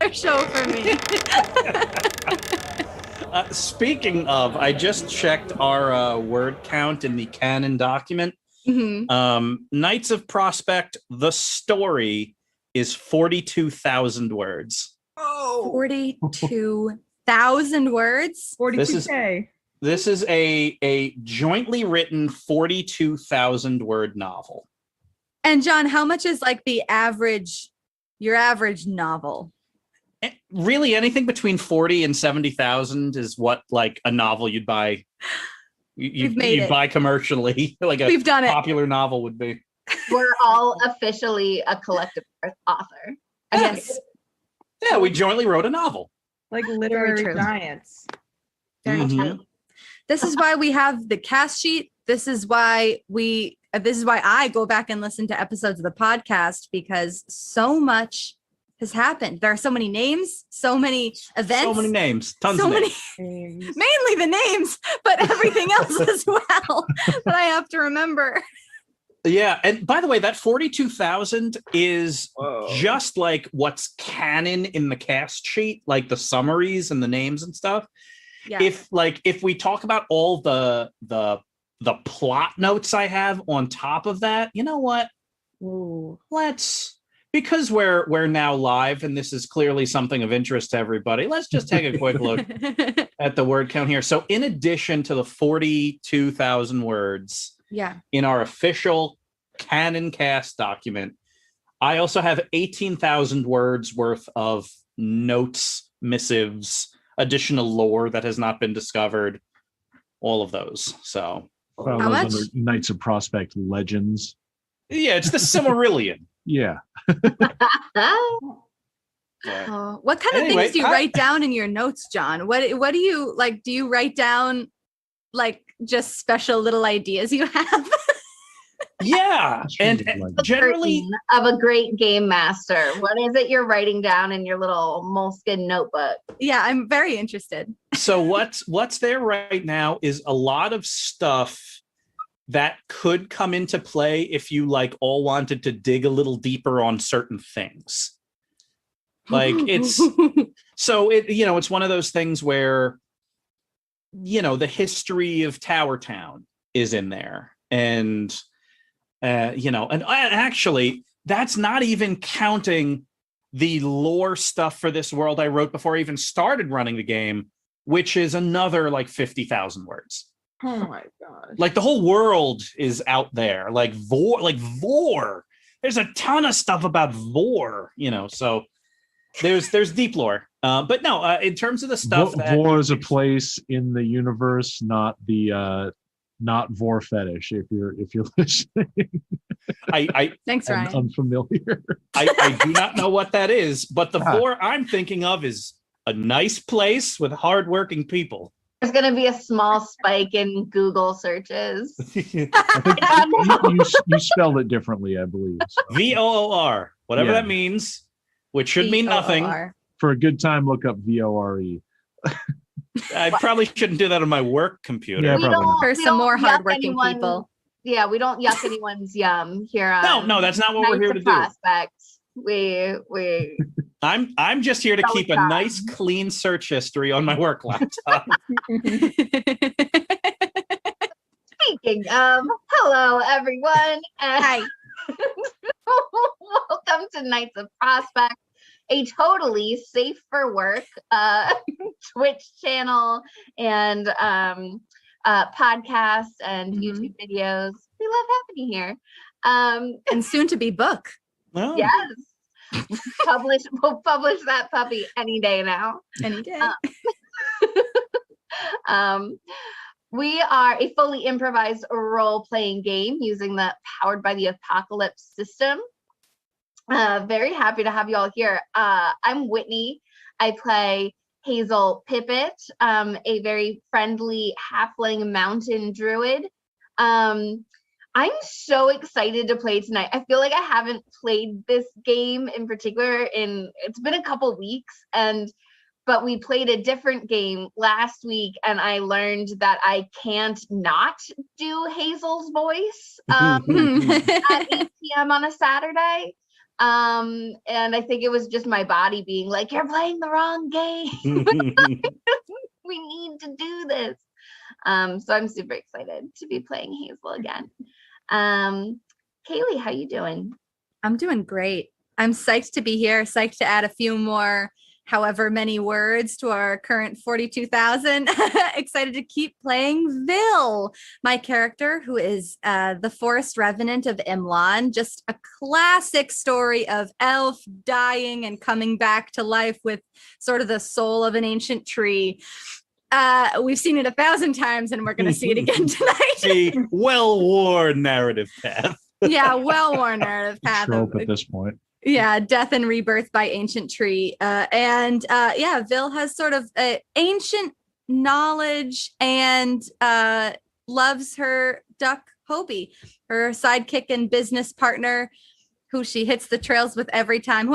our show for me. Speaking of, I just checked our word count in the canon document. Knights of Prospect, the story is 42,000 words. Oh, 42,000 words. 42K. This is a jointly written 42,000 word novel. And John, how much is like your average novel? Really, anything between 40 and 70,000 is what like a novel you'd buy. You'd buy commercially, like a popular novel would be. We're all officially a collective author. Yes. Yeah, we jointly wrote a novel. Like literary giants. Very true. This is why we have the cast sheet. This is why I go back and listen to episodes of the podcast, because so much has happened. There are so many names, so many events. So many names, tons of names. Mainly the names, but everything else as well that I have to remember. Yeah, and by the way, that 42,000 is just like what's canon in the cast sheet, like the summaries and the names and stuff. Yeah. If we talk about all the plot notes I have on top of that, you know what? Ooh. Because we're now live and this is clearly something of interest to everybody, let's just take a quick look at the word count here. So in addition to the 42,000 words in our official canon cast document, I also have 18,000 words worth of notes, missives, additional lore that has not been discovered, all of those. So how much? Knights of Prospect legends. Yeah, it's the Silmarillion. Yeah. What kind of things do you write down in your notes, John? What do you like? Do you write down like just special little ideas you have? Yeah, and generally of a great game master. What is it you're writing down in your little moleskin notebook? Yeah, I'm very interested. So what's there right now is a lot of stuff that could come into play if you like all wanted to dig a little deeper on certain things. Like it's one of those things where, the history of Tower Town is in there. And, and actually that's not even counting the lore stuff for this world I wrote before I even started running the game, which is another like 50,000 words. Oh my god! Like the whole world is out there. Like Vor. There's a ton of stuff about Vor. So there's deep lore. But no, in terms of the stuff Vor is a place in the universe, not Vor fetish. If you're listening, Thanks, Ryan. I'm unfamiliar. I do not know what that is, but the Vor I'm thinking of is a nice place with hardworking people. There's going to be a small spike in Google searches. I think you spelled it differently, I believe. So. VOOR, whatever that means, which should mean nothing. For a good time, look up VORE. I probably shouldn't do that on my work computer. Yeah, for some more hardworking people. Yeah, we don't yuck anyone's yum here. On no, that's not what we're here to Prospect. We I'm just here to keep a nice clean search history on my work laptop. Speaking of, hello everyone. Hi. Welcome to Knights of Prospect, a totally safe for work Twitch channel and podcasts and YouTube videos. We love having you here. And soon to be book. Oh. Yes. We'll publish that puppy any day now. Any day. We are a fully improvised role-playing game using the Powered by the Apocalypse system. Very happy to have you all here. I'm Whitney. I play Hazel Pippet, a very friendly halfling mountain druid. I'm so excited to play tonight. I feel like I haven't played this game in particular it's been a couple weeks, but we played a different game last week and I learned that I can't not do Hazel's voice at 8 p.m. on a Saturday. And I think it was just my body being like, you're playing the wrong game. We need to do this. So I'm super excited to be playing Hazel again. Kaylee, how you doing? I'm doing great. I'm psyched to be here, psyched to add a few more, however many words to our current 42,000. Excited to keep playing Vil, my character, who is the Forest Revenant of Imlan. Just a classic story of elf dying and coming back to life with sort of the soul of an ancient tree. We've seen it 1,000 times and we're going to see it again tonight. A well-worn narrative path. Yeah, well-worn narrative path. Trope at this point. Yeah, death and rebirth by ancient tree. Yeah, Vil has sort of ancient knowledge and loves her duck Hobie, her sidekick and business partner, who she hits the trails with every time, who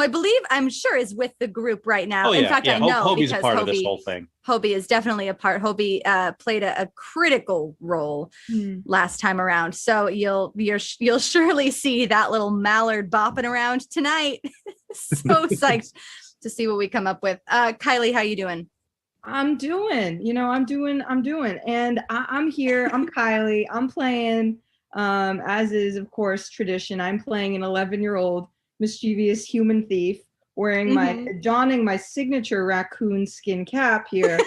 I'm sure is with the group right now. Oh, yeah, In fact, I know Hobie's a because part of this whole thing. Hobie is definitely a part. Hobie played a critical role last time around. So you'll surely see that little mallard bopping around tonight. So psyched to see what we come up with. Kylie, how you doing? I'm doing. And I'm here. I'm Kylie. I'm playing, as is, of course, tradition. I'm playing an 11-year-old mischievous human thief donning my signature raccoon skin cap here.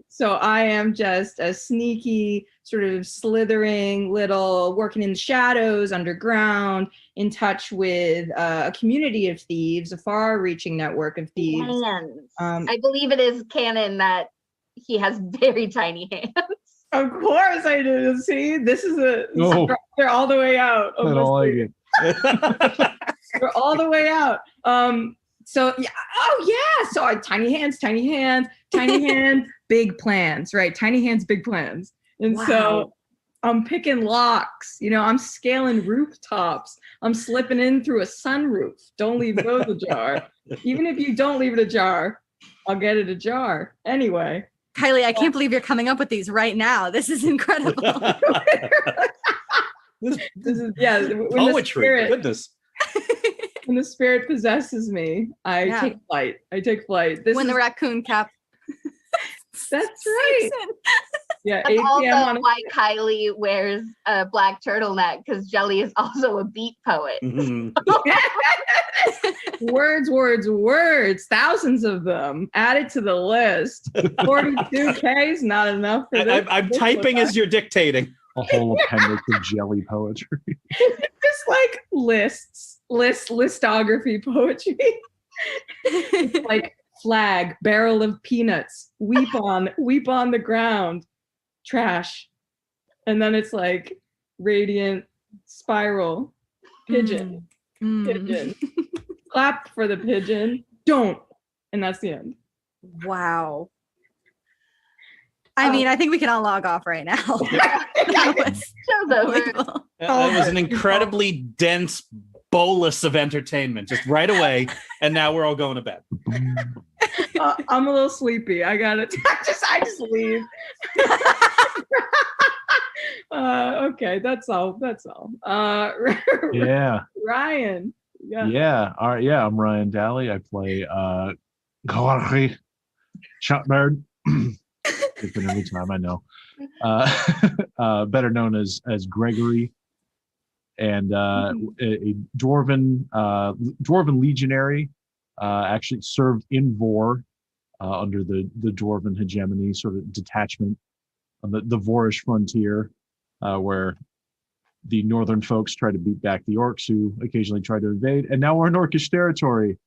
So I am just a sneaky, sort of slithering little, working in the shadows, underground, in touch with a community of thieves, a far-reaching network of thieves. I believe it is canon that he has very tiny hands. Of course I do. See, this is they're all the way out. I don't like it. They're all the way out. So yeah, so tiny hands, big plans, right? Tiny hands, big plans. And so I'm picking locks, I'm scaling rooftops. I'm slipping in through a sunroof. Don't leave those ajar. Even if you don't leave it ajar, I'll get it ajar. Anyway. Kylie, I can't believe you're coming up with these right now. This is incredible. This is Poetry, goodness. When the spirit possesses me, I take flight. The raccoon cap. That's right. Yeah, That's also on why Kylie wears a black turtleneck, because Jelly is also a beat poet. Words. Thousands of them. Add it to the list. 42K is not enough for this. I'm typing as you're dictating. A whole appendix of jelly poetry. Just like listography poetry. It's like flag, barrel of peanuts, weep on the ground, trash. And then it's like radiant spiral, pigeon, pigeon. Clap for the pigeon, don't. And that's the end. Wow. I mean, I think we can all log off right now. That was an incredibly dense bolus of entertainment, just right away, and now we're all going to bed. I'm a little sleepy. I just leave. Okay, that's all. Yeah. Ryan. Yeah. All right. Yeah, I'm Ryan Daly. I play Gorry Shotbird. Different every time, I know. Better known as Gregory, and a dwarven legionary, actually served in Vor under the dwarven hegemony, sort of detachment on the Vorish frontier, where the northern folks try to beat back the orcs who occasionally try to invade, and now we're in orcish territory,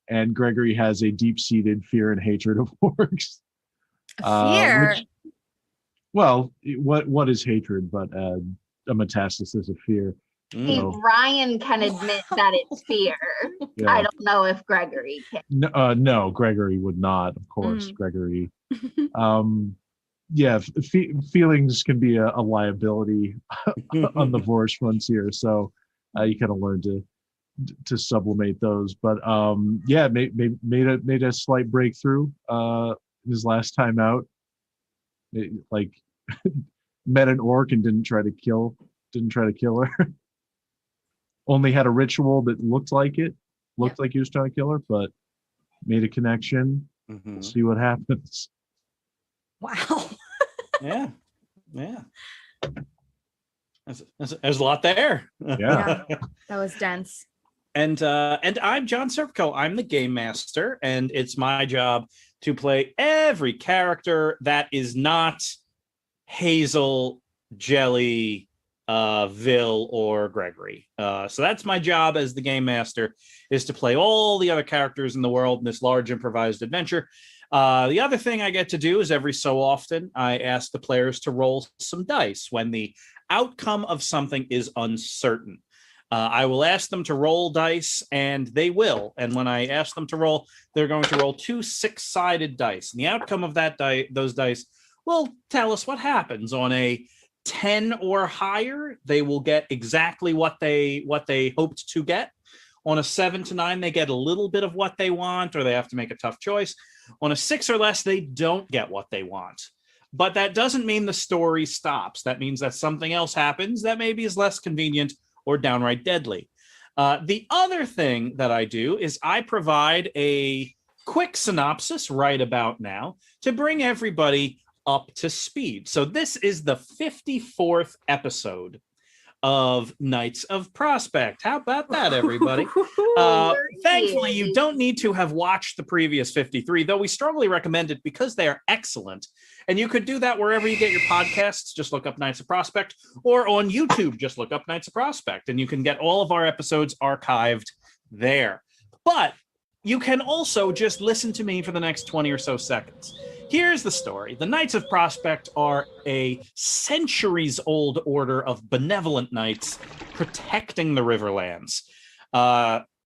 and Gregory has a deep-seated fear and hatred of orcs. Fear. What is hatred but a metastasis of fear? See, Ryan can admit that it's fear. Yeah. I don't know if Gregory can. No, Gregory would not. Of course, Gregory. Feelings can be a liability on the Vorish frontier, so you kind of learn to sublimate those. But made a slight breakthrough his last time out. Met an orc and didn't try to kill her. Only had a ritual that looked like it, looked like he was trying to kill her, but made a connection. Mhm. We'll see what happens. Wow. Yeah. There's a lot there. Yeah. That was dense. And I'm John Serpico. I'm the game master, and it's my job to play every character that is not Hazel, Jelly, Vil, or Gregory. So that's my job as the game master, is to play all the other characters in the world in this large improvised adventure. The other thing I get to do is every so often I ask the players to roll some dice when the outcome of something is uncertain. I will ask them to roll dice, and they will. And when I ask them to roll, they're going to roll 2 6-sided dice. And the outcome of those dice will tell us what happens. On a 10 or higher, they will get exactly what they hoped to get. On a 7 to 9, they get a little bit of what they want, or they have to make a tough choice. On a 6 or less, they don't get what they want. But that doesn't mean the story stops. That means that something else happens that maybe is less convenient or downright deadly. The other thing that I do is I provide a quick synopsis right about now to bring everybody up to speed. So this is the 54th episode of Knights of Prospect. How about that, everybody? Thankfully, you don't need to have watched the previous 53, though we strongly recommend it because they are excellent. And you could do that wherever you get your podcasts. Just look up Knights of Prospect, or on YouTube, just look up Knights of Prospect, and you can get all of our episodes archived there. But you can also just listen to me for the next 20 or so seconds. Here's the story. The Knights of Prospect are a centuries-old order of benevolent knights protecting the Riverlands.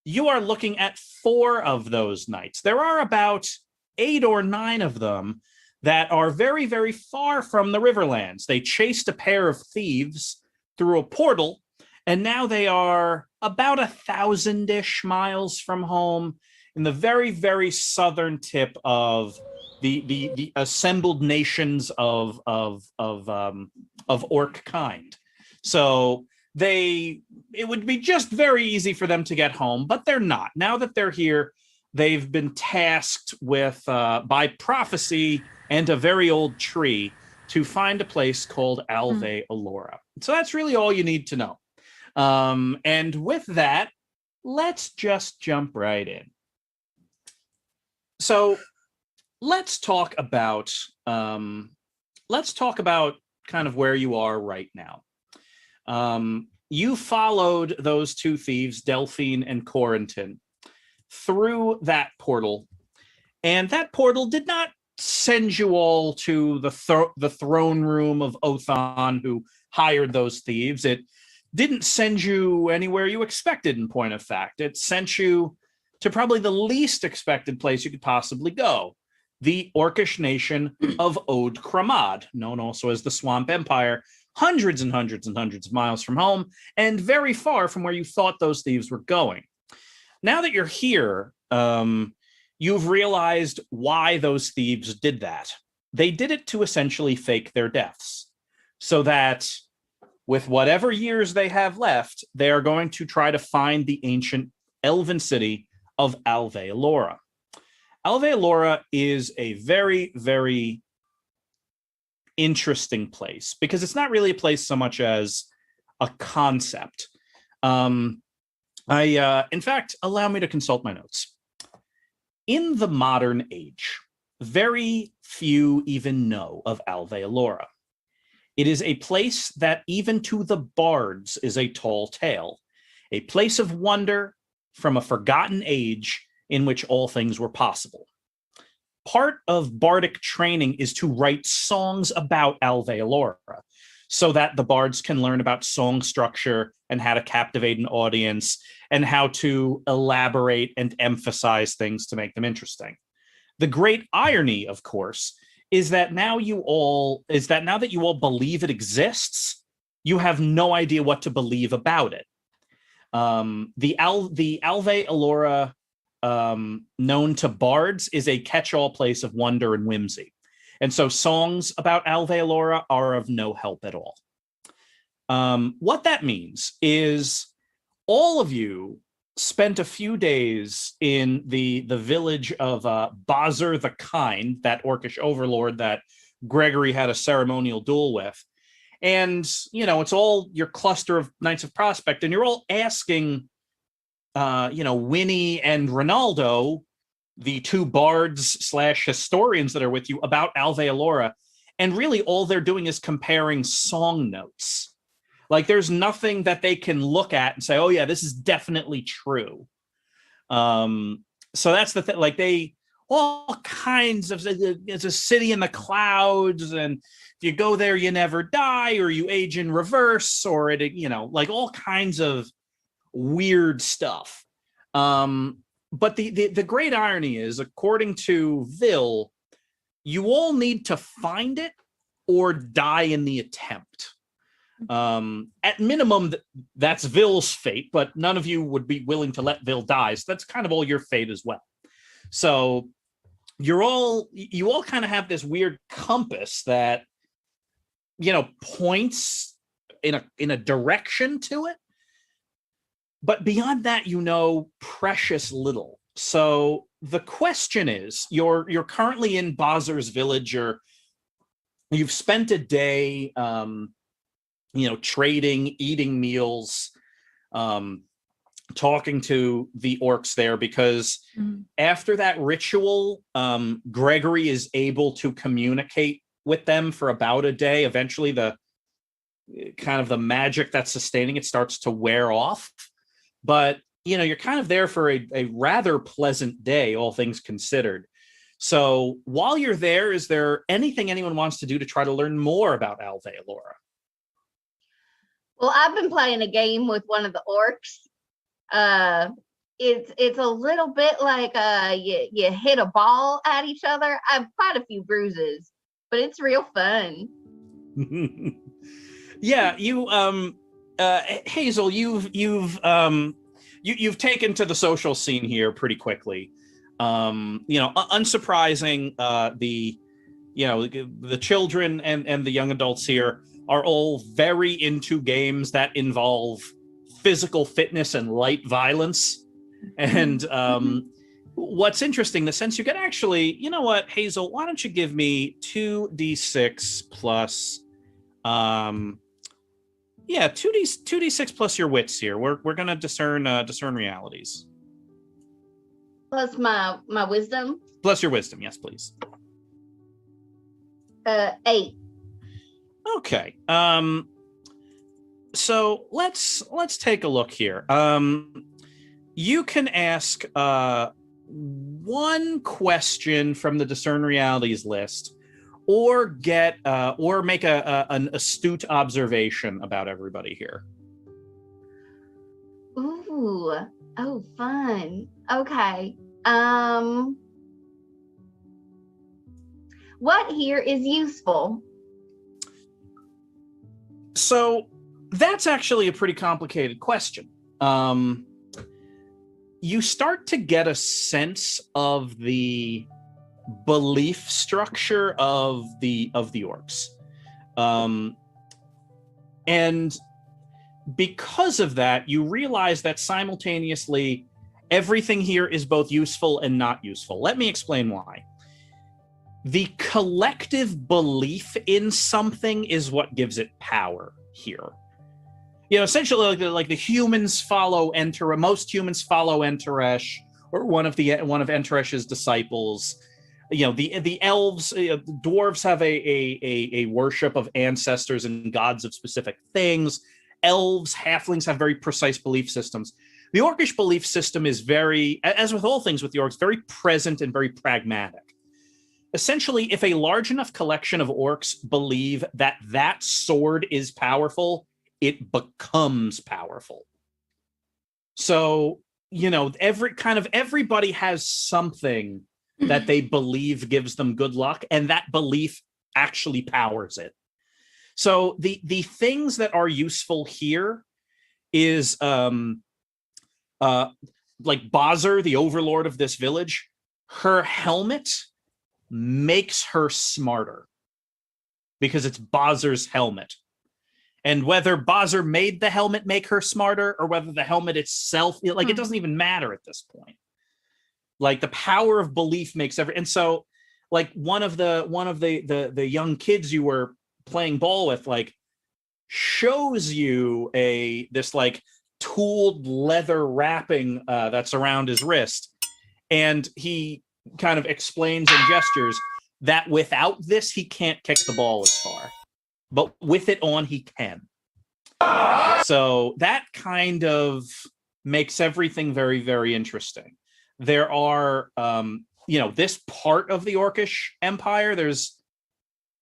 You are looking at 4 of those knights. There are about 8 or 9 of them that are very, very far from the Riverlands. They chased a pair of thieves through a portal, and now they are about 1,000-ish miles from home in the very, very southern tip of the assembled nations of orc kind. So it would be just very easy for them to get home, but they're not. Now that they're here, they've been tasked with by prophecy and a very old tree to find a place called Alve Alora. So that's really all you need to know. And with that, let's just jump right in. So let's talk about kind of where you are right now. You followed those 2 thieves, Delphine and Corentin, through that portal, and that portal did not send you all to the throne room of Othan, who hired those thieves. It didn't send you anywhere you expected, in point of fact. It sent you to probably the least expected place you could possibly go, the Orcish nation of Od Kramad, known also as the Swamp Empire, hundreds and hundreds and hundreds of miles from home, and very far from where you thought those thieves were going. Now that you're here, you've realized why those thieves did that. They did it to essentially fake their deaths, so that with whatever years they have left, they are going to try to find the ancient elven city of Alve Alora. Alve Alora is a very, very interesting place because it's not really a place so much as a concept. In fact, allow me to consult my notes. In the modern age, very few even know of Alve Alora. It is a place that even to the bards is a tall tale, a place of wonder from a forgotten age in which all things were possible. Part of bardic training is to write songs about Alve Alora so that the bards can learn about song structure and how to captivate an audience and how to elaborate and emphasize things to make them interesting. The great irony, of course, is that now that you all believe it exists, you have no idea what to believe about it. The Alve Alora, known to bards, is a catch-all place of wonder and whimsy. And so songs about Alve Alora are of no help at all. What that means is all of you spent a few days in the village of Bazar the Kind, that orcish overlord that Gregory had a ceremonial duel with. And, you know, it's all your cluster of Knights of Prospect, and you're all asking, you know, Winnie and Ronaldo, the two bards / historians that are with you, about Alve Alora. And really all they're doing is comparing song notes. Like there's nothing that they can look at and say, oh yeah, this is definitely true. So that's the thing. Like they all kinds of, it's a city in the clouds, and if you go there, you never die, or you age in reverse, or it, you know, like all kinds of weird stuff. But the great irony is, according to Vil, you all need to find it or die in the attempt. At minimum, that's Vil's fate, but none of you would be willing to let Vil die. So that's kind of all your fate as well. So you all kind of have this weird compass that, you know, points in a direction to it. But beyond that, you know, precious little. So the question is, you're currently in Bazar's village, or you've spent a day, you know, trading, eating meals, talking to the orcs there, because after that ritual, Gregory is able to communicate with them for about a day. Eventually, the kind of the magic that's sustaining it starts to wear off. But, you know, you're kind of there for a rather pleasant day, all things considered. So while you're there, is there anything anyone wants to do to try to learn more about Alve Alora? Well, I've been playing a game with one of the orcs. It's a little bit like you hit a ball at each other. I have quite a few bruises, but it's real fun. Yeah, you Hazel, you've taken to the social scene here pretty quickly. You know, unsurprising, the children and the young adults here are all very into games that involve physical fitness and light violence. And what's interesting, the sense you get, actually, you know what, Hazel, why don't you give me 2d6 plus 2d6 plus your wits here. We're gonna discern realities. Plus my wisdom. Plus your wisdom, yes, please. 8. Okay. So let's take a look here. You can ask one question from the discern realities list, or get or make an astute observation about everybody here. Ooh, oh, fun. Okay. What here is useful? So that's actually a pretty complicated question. You start to get a sense of the belief structure of the orcs, and because of that, you realize that simultaneously everything here is both useful and not useful. Let me explain why. The collective belief in something is what gives it power here. You know, essentially, like the humans follow Enteresh. Most humans follow Enteresh, or one of Enteresh's disciples. You know, the elves, dwarves have a worship of ancestors and gods of specific things. Elves, halflings have very precise belief systems. The orcish belief system is very, as with all things with the orcs, very present and very pragmatic. Essentially, if a large enough collection of orcs believe that sword is powerful, it becomes powerful. So, you know, everybody has something that they believe gives them good luck, and that belief actually powers it. So the things that are useful here is like Bazar, the overlord of this village, her helmet makes her smarter because it's Bazar's helmet. And whether Bozzer made the helmet make her smarter, or whether the helmet itself, it doesn't even matter at this point. Like, the power of belief makes every. And so, like, one of the young kids you were playing ball with, like, shows you this like tooled leather wrapping that's around his wrist, and he kind of explains and gestures that without this he can't kick the ball as far, but with it on he can. So that kind of makes everything very, very interesting. There are this part of the Orcish Empire, there's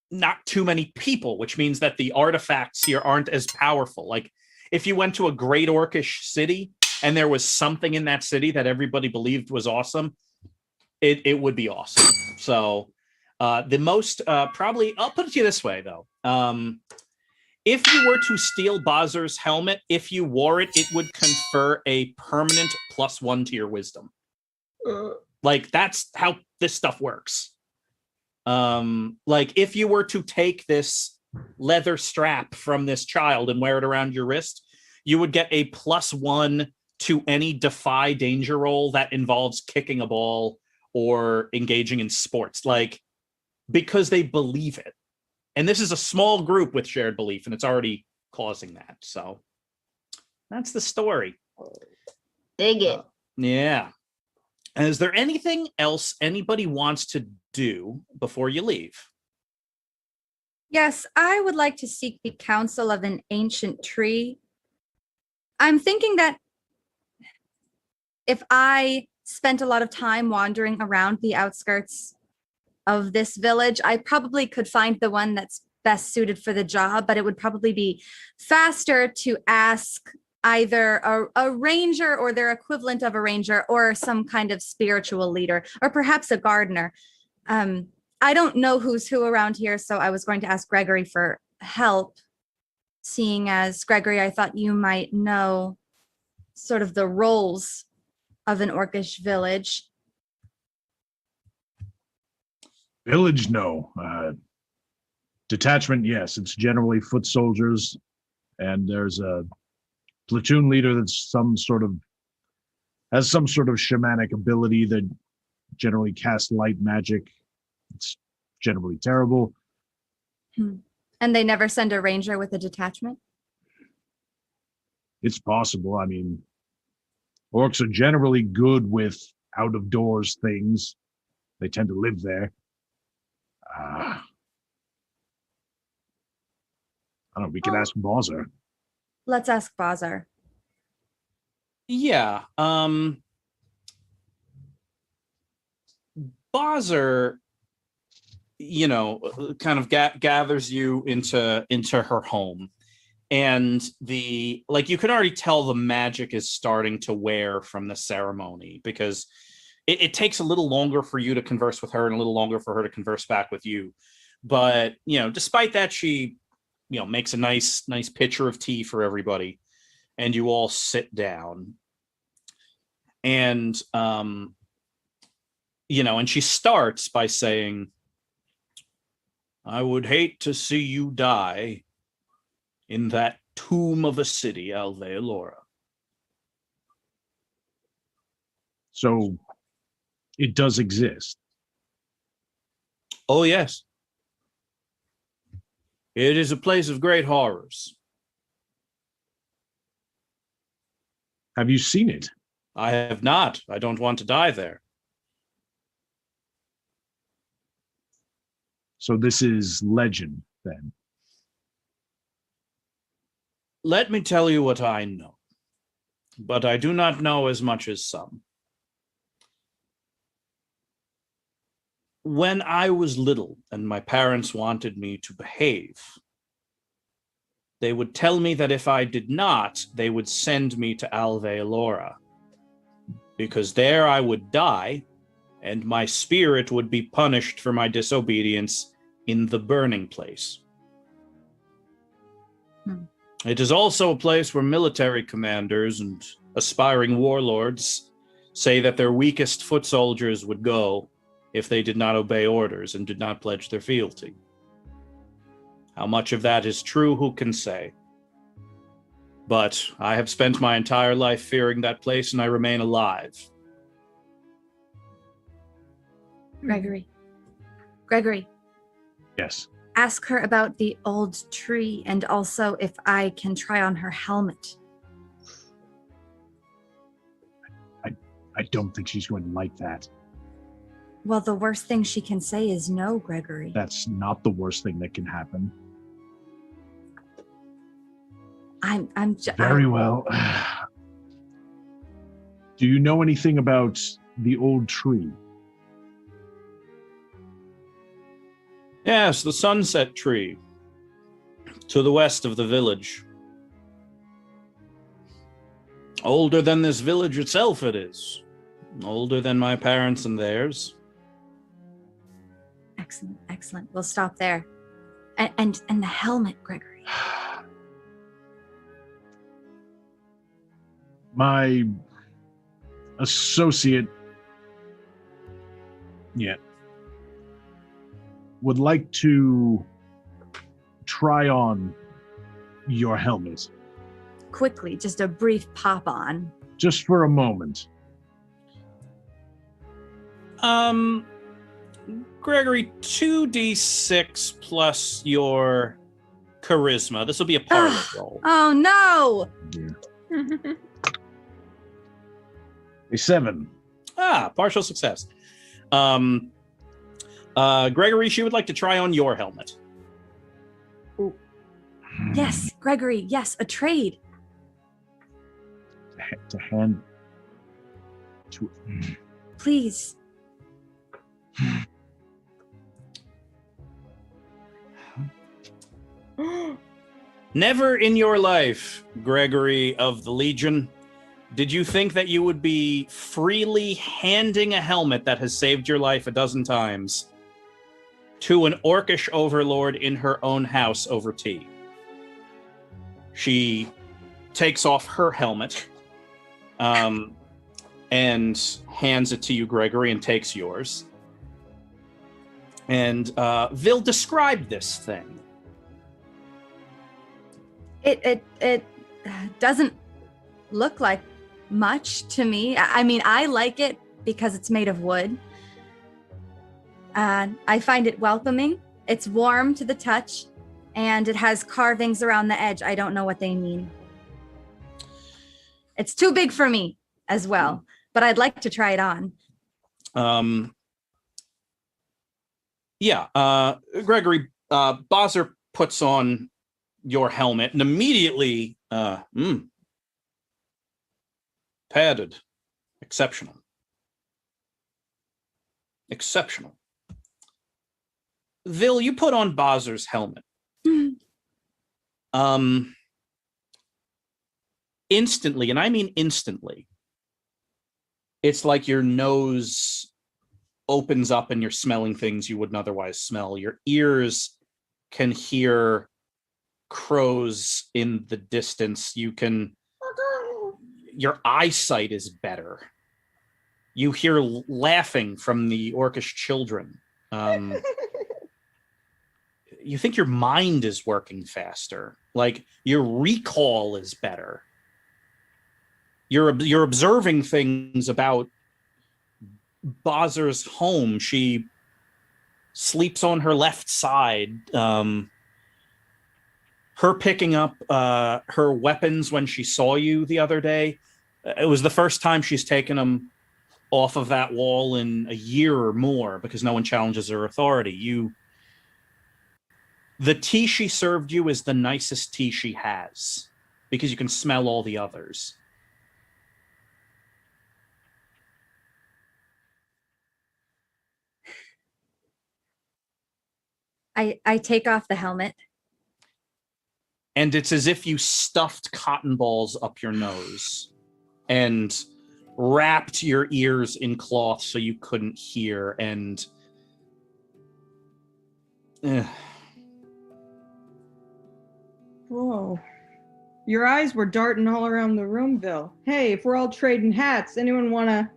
not too many people, which means that the artifacts here aren't as powerful. Like, if you went to a great Orcish city and there was something in that city that everybody believed was awesome, it would be awesome. So the most probably, I'll put it to you this way though. If you were to steal Bozzer's helmet, if you wore it, it would confer a permanent +1 to your wisdom. Like, that's how this stuff works. Like, if you were to take this leather strap from this child and wear it around your wrist, you would get a +1 to any defy danger roll that involves kicking a ball or engaging in sports, like, because they believe it. And this is a small group with shared belief, and it's already causing that. So that's the story. Dig it. Yeah. And is there anything else anybody wants to do before you leave? Yes, I would like to seek the counsel of an ancient tree. I'm thinking that if I spent a lot of time wandering around the outskirts of this village, I probably could find the one that's best suited for the job, but it would probably be faster to ask either a ranger or their equivalent of a ranger, or some kind of spiritual leader, or perhaps a gardener. I don't know who's who around here, so I was going to ask Gregory for help, seeing as, Gregory, I thought you might know sort of the roles of an Orcish village. Village, no. Detachment, yes. It's generally foot soldiers, and there's a platoon leader that's has some sort of shamanic ability that generally casts light magic. It's generally terrible. And they never send a ranger with a detachment? It's possible. I mean, orcs are generally good with out of doors things. They tend to live there. I don't know. We can ask Bozzer. Let's ask Bozzer. Yeah. Bozzer, kind of gathers you into her home. And you can already tell the magic is starting to wear from the ceremony, because it takes a little longer for you to converse with her and a little longer for her to converse back with you. But, despite that, she, makes a nice pitcher of tea for everybody, and you all sit down. And, and she starts by saying, I would hate to see you die in that tomb of a city, Alveolora. So it does exist. Oh, yes. It is a place of great horrors. Have you seen it? I have not. I don't want to die there. So this is legend, then? Let me tell you what I know, but I do not know as much as some. When I was little and my parents wanted me to behave, they would tell me that if I did not, they would send me to Alveolora, because there I would die, and my spirit would be punished for my disobedience in the burning place. It is also a place where military commanders and aspiring warlords say that their weakest foot soldiers would go if they did not obey orders and did not pledge their fealty. How much of that is true, who can say? But I have spent my entire life fearing that place, and I remain alive. Gregory, Yes. ask her about the old tree and also if I can try on her helmet. I don't think she's going to like that. Well, the worst thing she can say is no, Gregory. That's not the worst thing that can happen. Very well. Do you know anything about the old tree? Yes, the sunset tree. To the west of the village. Older than this village itself it is. Older than my parents and theirs. Excellent. We'll stop there. And the helmet, Gregory. My associate would like to try on your helmet. Quickly, just a brief pop on. Just for a moment. Gregory, 2d6 plus your charisma. This will be a party roll. Oh no! Yeah. A 7. Partial success. Gregory, she would like to try on your helmet. Yes, Gregory, yes, a trade. To hand to Please. Never in your life, Gregory of the Legion, did you think that you would be freely handing a helmet that has saved your life a dozen times to an orcish overlord in her own house over tea. She takes off her helmet and hands it to you, Gregory, and takes yours. And Vil, describe this thing. It doesn't look like much to me. I mean, I like it because it's made of wood. I find it welcoming. It's warm to the touch, and it has carvings around the edge. I don't know what they mean. It's too big for me as well, but I'd like to try it on. Gregory, Bozzer puts on your helmet and immediately padded. Exceptional. Vil, you put on Bozzer's helmet. Instantly, and I mean instantly, it's like your nose opens up and you're smelling things you wouldn't otherwise smell. Your ears can hear crows in the distance. Your eyesight is better. You hear laughing from the orcish children. You think your mind is working faster. Like your recall is better. You're observing things about Bozzer's home. She sleeps on her left side. Her picking up her weapons when she saw you the other day. It was the first time she's taken them off of that wall in a year or more because no one challenges her authority. The tea she served you is the nicest tea she has because you can smell all the others. I take off the helmet. And it's as if you stuffed cotton balls up your nose and wrapped your ears in cloth so you couldn't hear. And Whoa. Your eyes were darting all around the room, Bill. Hey, if we're all trading hats, anyone wanna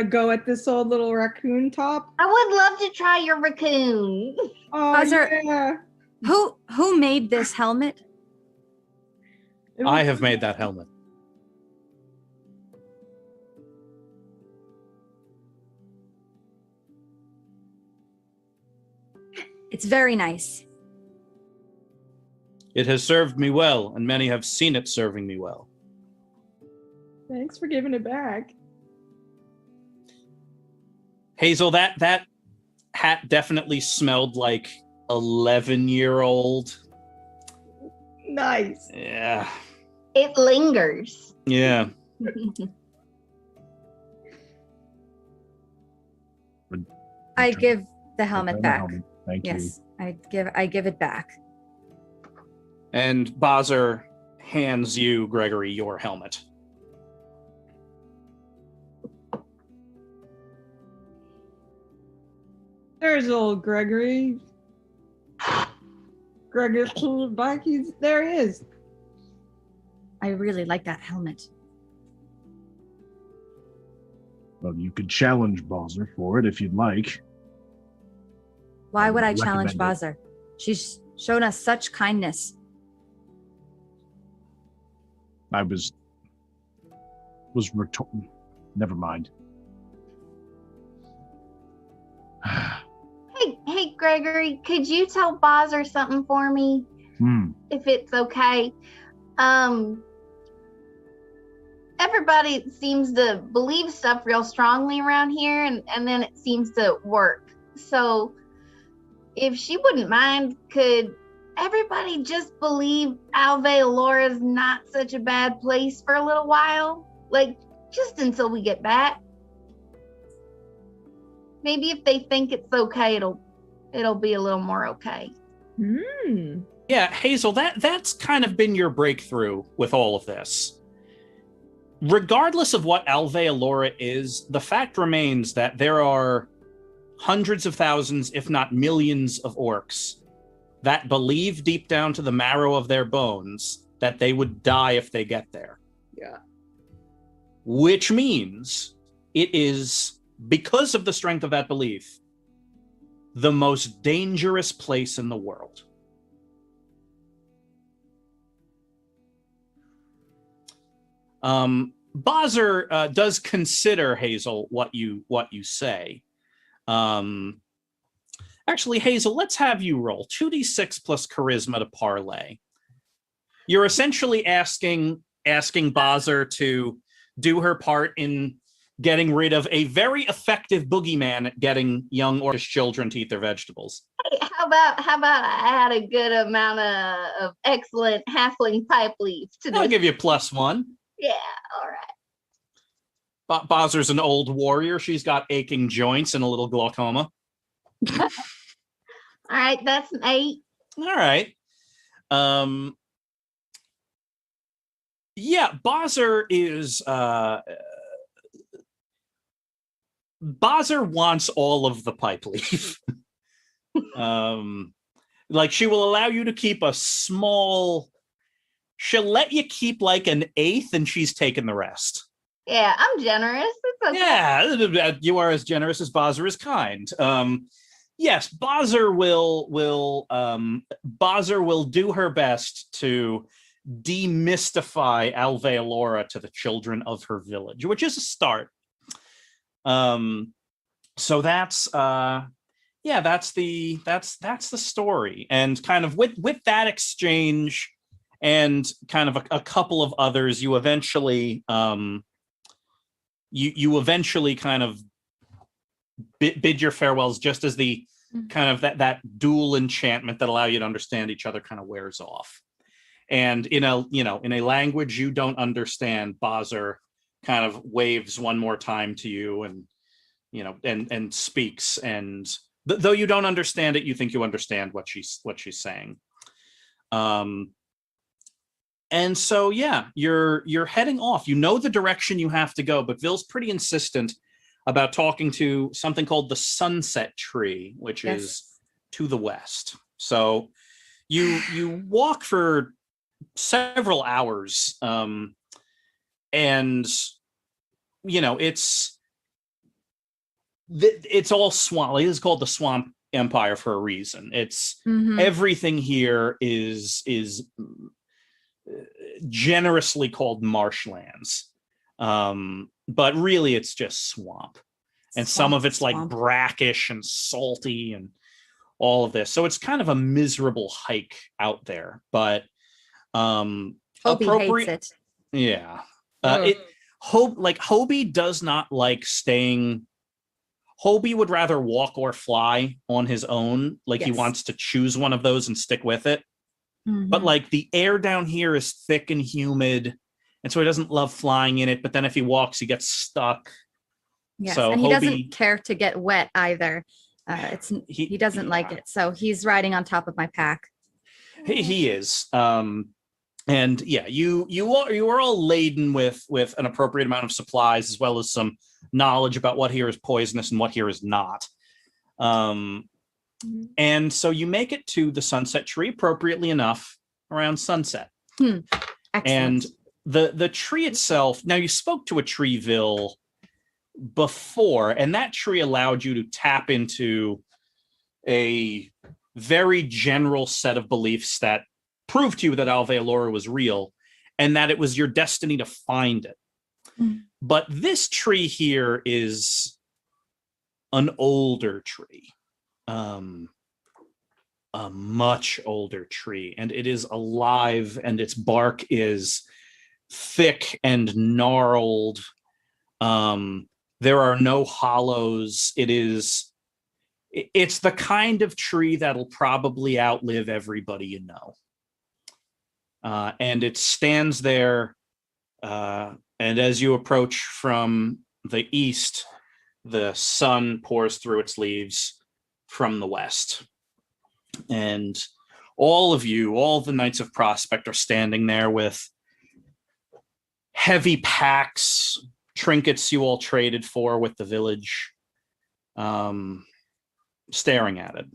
go at this old little raccoon top? I would love to try your raccoon. Oh, Buzzer, yeah. Who made this helmet? I have made that helmet. It's very nice. It has served me well, and many have seen it serving me well. Thanks for giving it back. Hazel, that hat definitely smelled like 11-year-old. Nice. Yeah. It lingers. Yeah. I give the helmet back. Thank you. Yes, I give it back. And Bazer hands you, Gregory, your helmet. There's old Gregory. Gregory's pulled back. There he is. I really like that helmet. Well, you could challenge Balzer for it if you'd like. Why would I recommend challenge it. Bazer? She's shown us such kindness. I was never mind. Hey, Gregory, could you tell Bazer something for me, if it's okay? Everybody seems to believe stuff real strongly around here, and then it seems to work. So, if she wouldn't mind, could everybody just believe Alve Alora is not such a bad place for a little while? Like, just until we get back. Maybe if they think it's okay, it'll be a little more okay. Yeah, Hazel, that's kind of been your breakthrough with all of this. Regardless of what Alve Alora is, the fact remains that there are hundreds of thousands, if not millions, of orcs that believe deep down to the marrow of their bones that they would die if they get there. Yeah. Which means it is, because of the strength of that belief, the most dangerous place in the world. Bazer does consider, Hazel, what you say. Actually, Hazel, let's have you roll 2d6 plus charisma to parlay. You're essentially asking Bazer to do her part in getting rid of a very effective boogeyman at getting young orcish children to eat their vegetables. Hey, how about I add a good amount of excellent halfling pipe leaf to I'll this? give you +1. Yeah, all right. Bazer's an old warrior. She's got aching joints and a little glaucoma. All right, that's an 8. All right. Yeah, Bazer is Bazer wants all of the pipe leaf. Like, she will allow you to keep a small, she'll let you keep like an 1/8 and she's taking the rest. Yeah, I'm generous. It's okay. Yeah, you are as generous as Bazer is kind. Yes, Bazer will do her best to demystify Alve Alora to the children of her village, which is a start. So that's the story. And kind of with that exchange and kind of a couple of others, you eventually you eventually kind of bid your farewells, just as the kind of that dual enchantment that allow you to understand each other kind of wears off. And in a language you don't understand, Bazer kind of waves one more time to you and and speaks, and though you don't understand it, you think you understand what she's saying. And so you're heading off. You know the direction you have to go, but Ville's pretty insistent about talking to something called the Sunset Tree, which is to the west. So you walk for several hours, and it's all swamp. It's called the Swamp Empire for a reason. It's everything here is generously called marshlands. But really it's just swamp. And some of it's like brackish and salty and all of this. So it's kind of a miserable hike out there, but Hobie appropriate. hates it. Yeah. Hobie does not like staying. Hobie would rather walk or fly on his own. Like he wants to choose one of those and stick with it. But like the air down here is thick and humid. And so he doesn't love flying in it. But then if he walks, he gets stuck. Yes, so and he Hobie, doesn't care to get wet either. He doesn't like it. So he's riding on top of my pack. He is. And yeah, you are all laden with an appropriate amount of supplies, as well as some knowledge about what here is poisonous and what here is not. And so you make it to the sunset tree appropriately enough around sunset. And the tree itself, now you spoke to a treeville before, and that tree allowed you to tap into a very general set of beliefs that proved to you that Alveolora was real and that it was your destiny to find it. But this tree here is an older tree, a much older tree, and it is alive, and its bark is thick and gnarled. There are no hollows. It's the kind of tree that'll probably outlive everybody you know. And it stands there, and as you approach from the east, the sun pours through its leaves from the west. And all of you, all the Knights of Prospect, are standing there with heavy packs, trinkets you all traded for with the village, staring at it.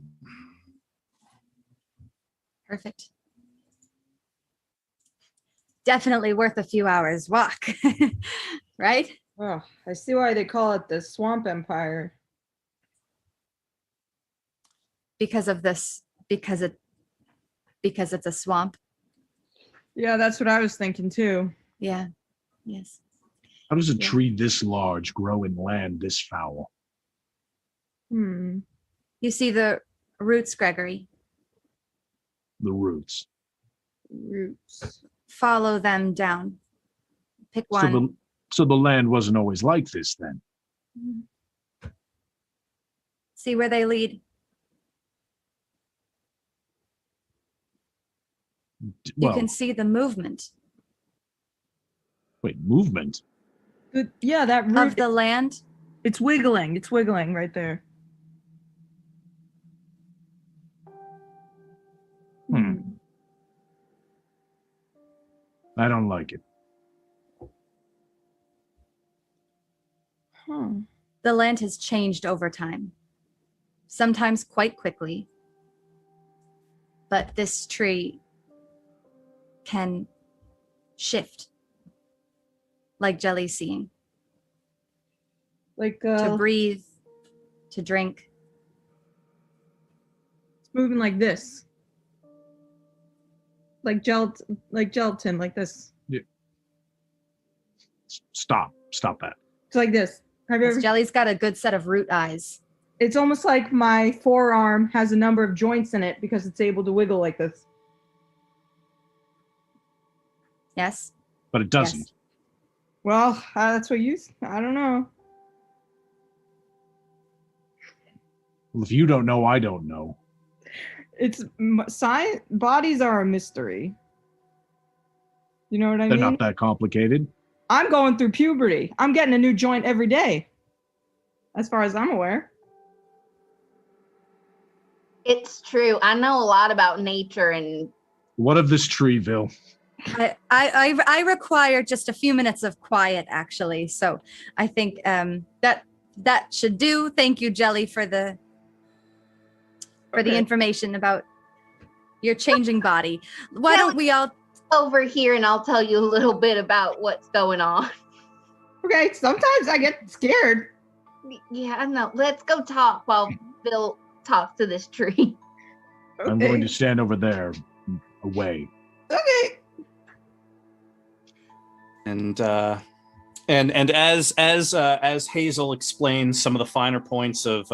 Perfect. Definitely worth a few hours walk, right? Oh, I see why they call it the Swamp Empire. Because of this, because it's a swamp. Yeah, that's what I was thinking too. Yeah. Yes. How does a tree this large grow in land this foul? You see the roots, Gregory. The roots. Roots. Follow them down. Pick one. So the land wasn't always like this then? See where they lead. You can see the movement. Wait, movement? Yeah, that root of the land. It's wiggling. It's wiggling right there. I don't like it. The land has changed over time, sometimes quite quickly. But this tree can shift, like Jelly's seeing. Like to breathe, to drink. It's moving like this. Like gelatin, like this. Yeah. Stop that. It's like this. Have you ever? Jelly's got a good set of root eyes. It's almost like my forearm has a number of joints in it because it's able to wiggle like this. Yes. But it doesn't. Yes. Well, that's what you. I don't know. Well, if you don't know, I don't know. It's science. Bodies are a mystery. You know what I mean? They're not that complicated. I'm going through puberty. I'm getting a new joint every day, as far as I'm aware. It's true. I know a lot about nature and. What of this treeville? I require just a few minutes of quiet, actually. So I think that should do. Thank you, Jelly, for the information about your changing body. Why don't we all over here and I'll tell you a little bit about what's going on. Okay, sometimes I get scared. Yeah, I know. Let's go talk while Bill talks to this tree. Okay. I'm going to stand over there, away. Okay. And as Hazel explains some of the finer points of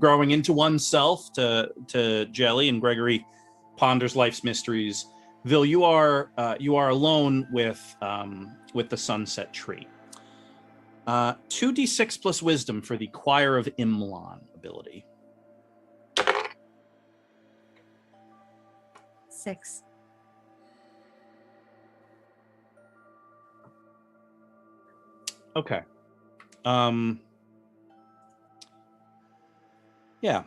growing into oneself to Jelly, and Gregory ponders life's mysteries, Vil, you are alone with the Sunset Tree. 2d6 plus wisdom for the Choir of Imlan ability. 6. Okay. Yeah.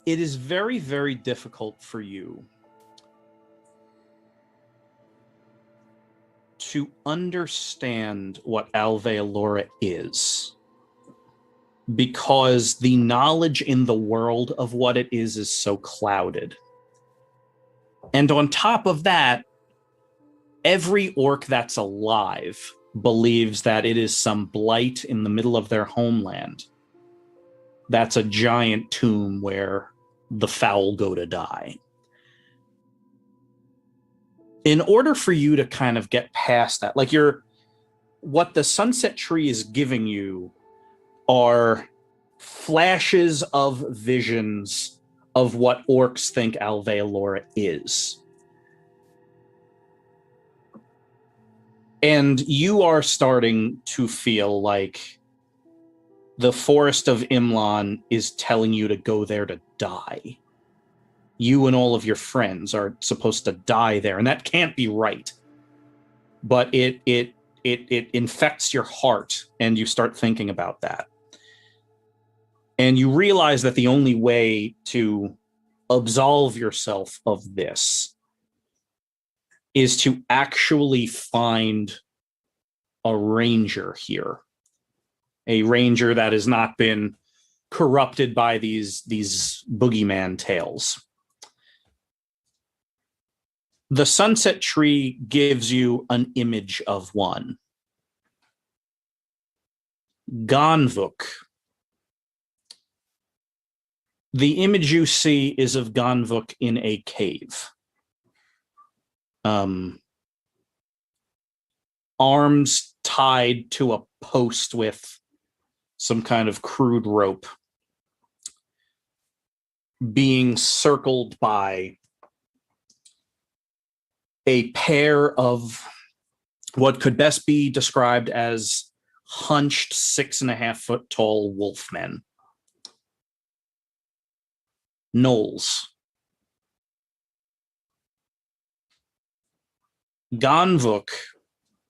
It is very, very difficult for you to understand what Alveolora is, because the knowledge in the world of what it is so clouded. And on top of that, every orc that's alive believes that it is some blight in the middle of their homeland. That's a giant tomb where the foul go to die. In order for you to kind of get past that, like what the Sunset Tree is giving you are flashes of visions of what orcs think Alveolora is. And you are starting to feel like the Forest of Imlan is telling you to go there to die. You and all of your friends are supposed to die there, and that can't be right. But it infects your heart, and you start thinking about that. And you realize that the only way to absolve yourself of this is to actually find a ranger here. A ranger that has not been corrupted by these boogeyman tales. The Sunset Tree gives you an image of one. Ganvuk. The image you see is of Ganvuk in a cave. Arms tied to a post with some kind of crude rope, being circled by a pair of what could best be described as hunched 6.5 foot tall wolfmen. Gnolls. Ganvuk,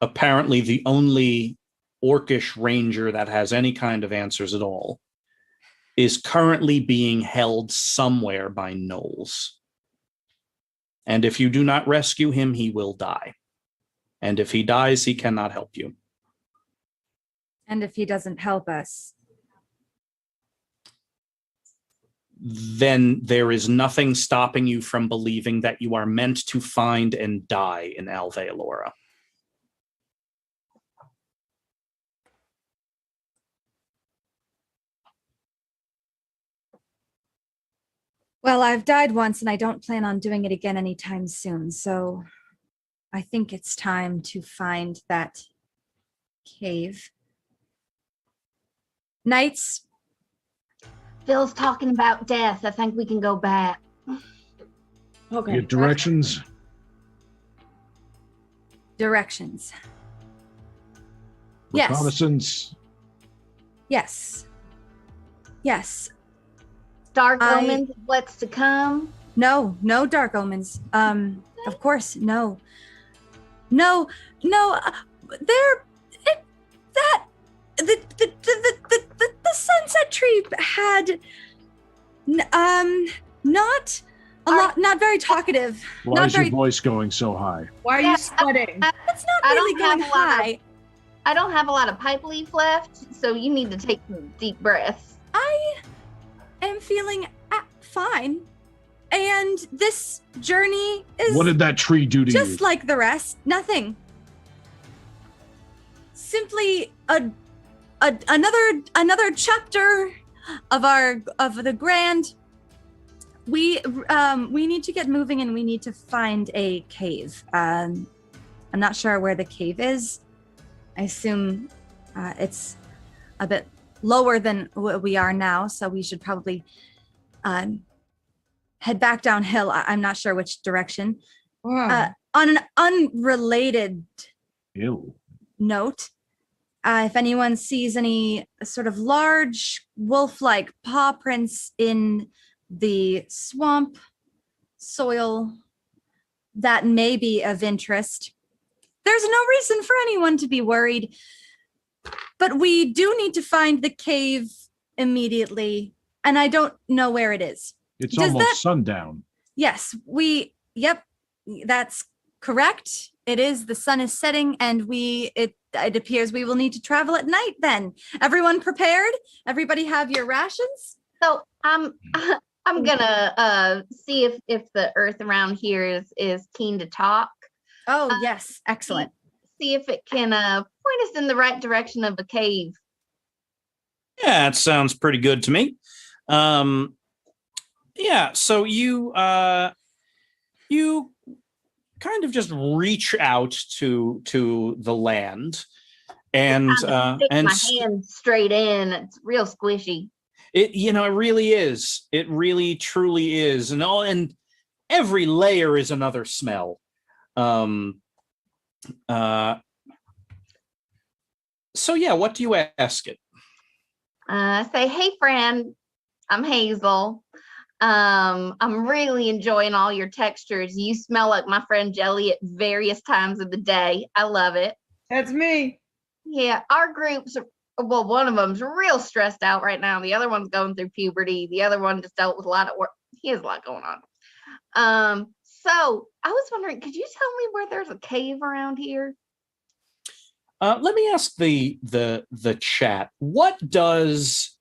apparently the only orcish ranger that has any kind of answers at all, is currently being held somewhere by gnolls. And if you do not rescue him, he will die. And if he dies, he cannot help you. And if he doesn't help us, then there is nothing stopping you from believing that you are meant to find and die in Alveolora. well, I've died once and I don't plan on doing it again anytime soon. So I think it's time to find that cave. Knights, Phil's talking about death. I think we can go back. Okay. Get directions. directions. Yes. Reconnaissance. Yes. Yes. Dark omens of what's to come. No dark omens. Of course, no. The Sunset Tree had not very talkative. Why not is very, your voice going so high? Why are you sweating? It's not I really don't have going a lot of- high. I don't have a lot of pipe leaf left, so you need to take some deep breaths. I am feeling fine. And this journey is What did that tree do to just you? like the rest. Nothing. Simply another chapter of the grand. We need to get moving, and we need to find a cave. I'm not sure where the cave is. I assume it's a bit lower than what we are now, so we should probably head back downhill. I'm not sure which direction. Wow. On an unrelated Ew. note, if anyone sees any sort of large wolf-like paw prints in the swamp soil, that may be of interest. There's no reason for anyone to be worried, but we do need to find the cave immediately, and I don't know where it is. It's Does almost that- sundown. Yes, yep, that's correct. It is. The sun is setting, and it appears we will need to travel at night then. Everyone prepared? Everybody have your rations? So I'm gonna see if the earth around here is keen to talk. Oh, yes. Excellent. See if it can point us in the right direction of a cave. Yeah, it sounds pretty good to me. Yeah, so you kind of just reach out to the land, and Stick my hand straight in. It's real squishy. it really is. It really truly is, and every layer is another smell. So yeah, what do you ask it? Say, hey friend, I'm Hazel. I'm really enjoying all your textures. You smell like my friend Jelly at various times of the day. I love it. That's me. Yeah, our groups, well, one of them's real stressed out right now. The other one's going through puberty. The other one just dealt with a lot of work. He has a lot going on. So I was wondering, could you tell me where there's a cave around here? Let me ask the chat. What does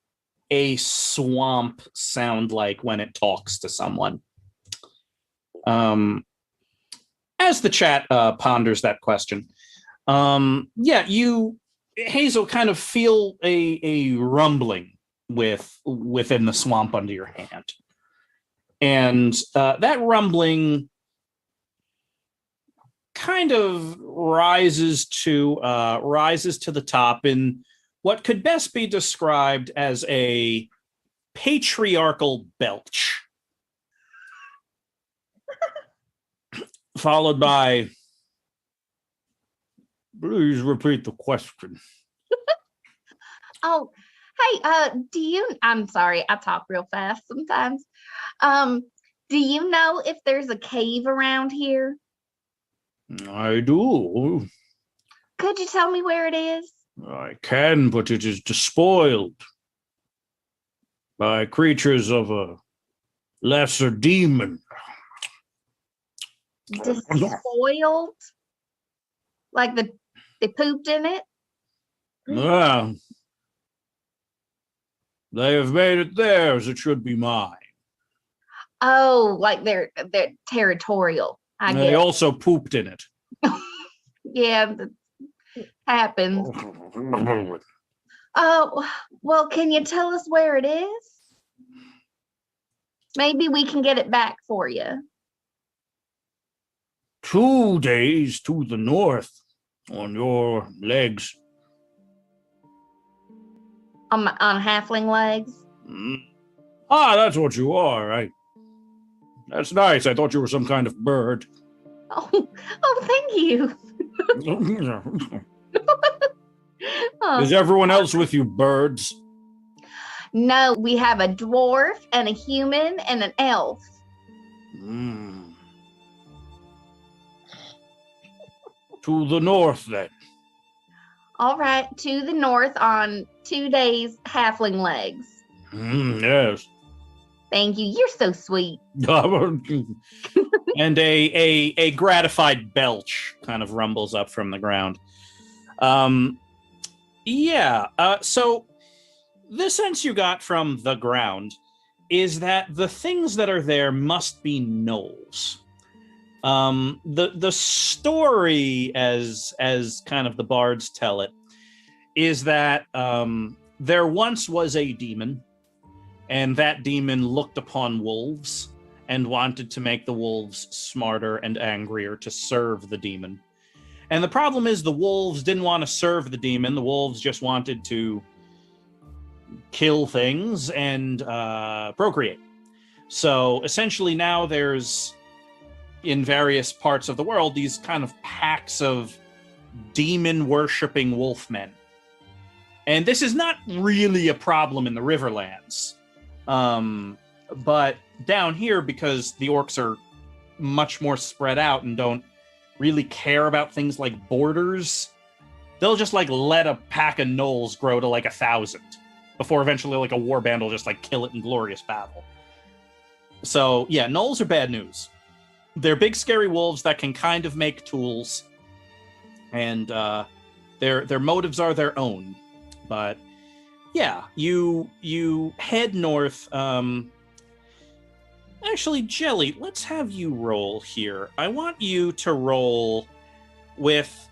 a swamp sound like when it talks to someone? As the chat ponders that question, yeah, you, Hazel, kind of feel a rumbling within the swamp under your hand, and that rumbling kind of rises to the top in what could best be described as a patriarchal belch, followed by, please repeat the question. Oh, hey, I'm sorry, I talk real fast sometimes. Do you know if there's a cave around here? I do. Could you tell me where it is? I can, but it is despoiled by creatures of a lesser demon. Despoiled? Like they pooped in it? Ah, they have made it theirs. It should be mine. Oh, like they're territorial. I They guess. also pooped in it. Yeah, that happens. Oh, well, can you tell us where it is? Maybe we can get it back for you. 2 days to the north on your legs. On halfling legs? Ah, that's what you are, right? That's nice. I thought you were some kind of bird. Oh, thank you. Oh. Is everyone else with you birds? No, we have a dwarf and a human and an elf. To the north, then. All right, to the north on 2 days, halfling legs. Yes. Thank you. You're so sweet. And a gratified belch kind of rumbles up from the ground. So the sense you got from the ground is that the things that are there must be gnolls. The story, as kind of the bards tell it, is that there once was a demon and that demon looked upon wolves and wanted to make the wolves smarter and angrier to serve the demon. And the problem is the wolves didn't want to serve the demon. The wolves just wanted to kill things and procreate. So essentially now there's, in various parts of the world, these kind of packs of demon-worshipping wolfmen. And this is not really a problem in the Riverlands. But down here, because the orcs are much more spread out and don't really care about things like borders, they'll just like let a pack of gnolls grow to like 1,000 before eventually like a warband will just like kill it in glorious battle. So yeah, gnolls are bad news. They're big scary wolves that can kind of make tools, and their motives are their own. But yeah, you head north. Actually, Jelly, let's have you roll here. I want you to roll with,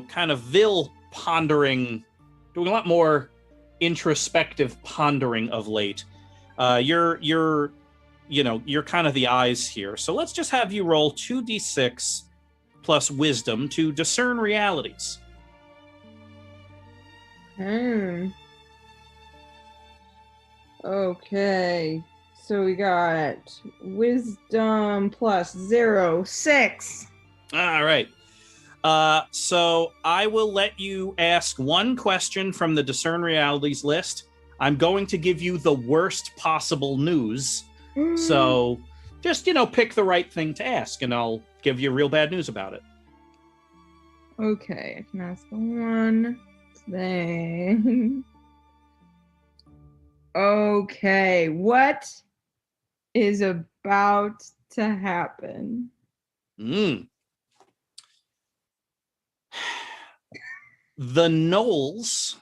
kind of Vil pondering, doing a lot more introspective pondering of late. You're kind of the eyes here. So let's just have you roll 2d6 plus wisdom to discern realities. Okay. So we got wisdom plus 0, 6. All right. So I will let you ask one question from the discern realities list. I'm going to give you the worst possible news. So just, pick the right thing to ask, and I'll give you real bad news about it. Okay, I can ask one thing. Okay, what is about to happen? The gnolls,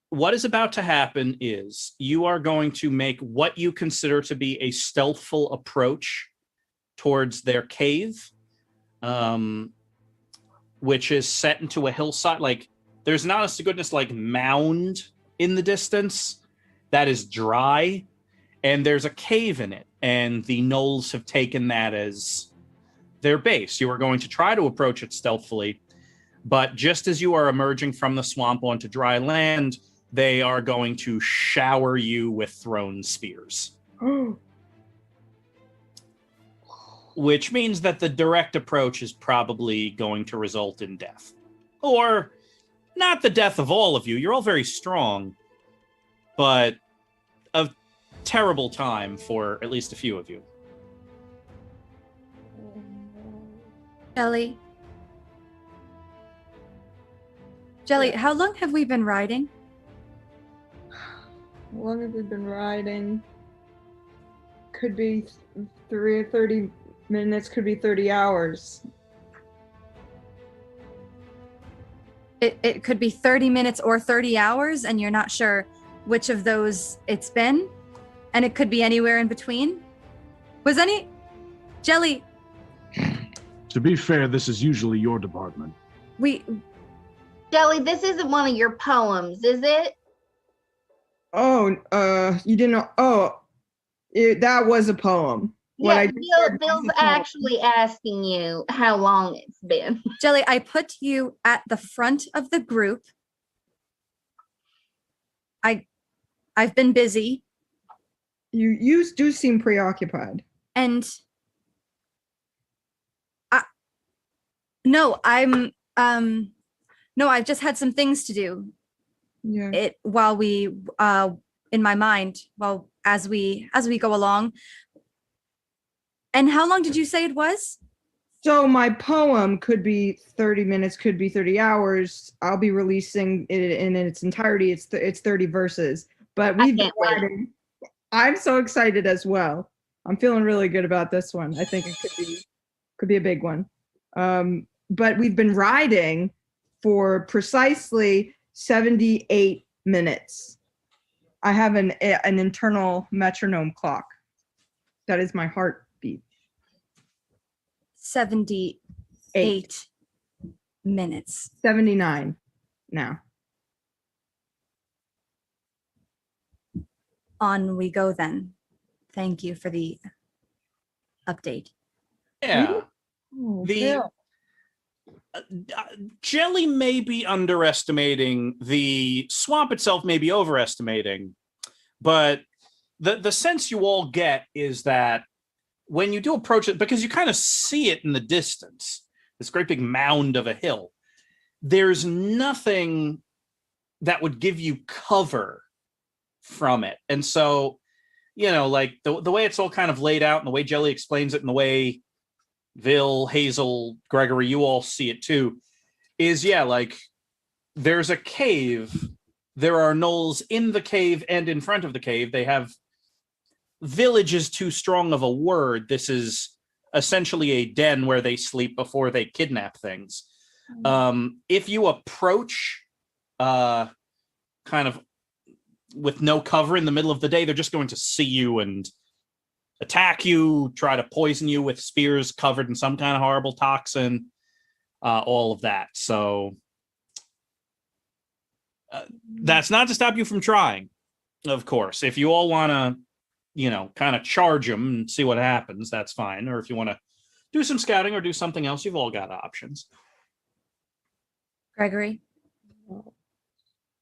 what is about to happen is you are going to make what you consider to be a stealthful approach towards their cave, which is set into a hillside. Like, there's an honest to goodness like mound in the distance that is dry, and there's a cave in it, and the gnolls have taken that as their base. You are going to try to approach it stealthily, but just as you are emerging from the swamp onto dry land, they are going to shower you with thrown spears. Which means that the direct approach is probably going to result in death. Or not the death of all of you. You're all very strong, but a terrible time for at least a few of you. Jelly, how long have we been riding? How long have we been riding? Could be 30 minutes, could be 30 hours. It could be 30 minutes or 30 hours, and you're not sure which of those it's been, and it could be anywhere in between. Jelly, To be fair, this is usually your department. Jelly, this isn't one of your poems, is it? Oh, you didn't know. Oh, that was a poem. Yeah, Bill's actually asking you how long it's been. Jelly, I put you at the front of the group. I've been busy. You do seem preoccupied. And I've just had some things to do. Yeah. While we in my mind, as we go along. And how long did you say it was? So my poem could be 30 minutes, could be 30 hours. I'll be releasing it in its entirety. It's 30 verses. But we've been writing. I'm so excited as well. I'm feeling really good about this one. I think it could be a big one. But we've been riding for precisely 78 minutes. I have an internal metronome clock. That is my heartbeat. 78 minutes. 79 now. On we go then. Thank you for the update. Yeah. Oh, The Bill. Jelly may be underestimating, the swamp itself may be overestimating, but the sense you all get is that when you do approach it, because you kind of see it in the distance, this great big mound of a hill, there's nothing that would give you cover from it. And so, like the way it's all kind of laid out and the way Jelly explains it and the way Vil, Hazel, Gregory, you all see it too, is like there's a cave. There are gnolls in the cave and in front of the cave. They have village is too strong of a word. This is essentially a den where they sleep before they kidnap things. If you approach kind of with no cover in the middle of the day, they're just going to see you and attack you, try to poison you with spears covered in some kind of horrible toxin, all of that. So that's not to stop you from trying, of course. If you all want to, kind of charge them and see what happens, that's fine. Or if you want to do some scouting or do something else, you've all got options. Gregory?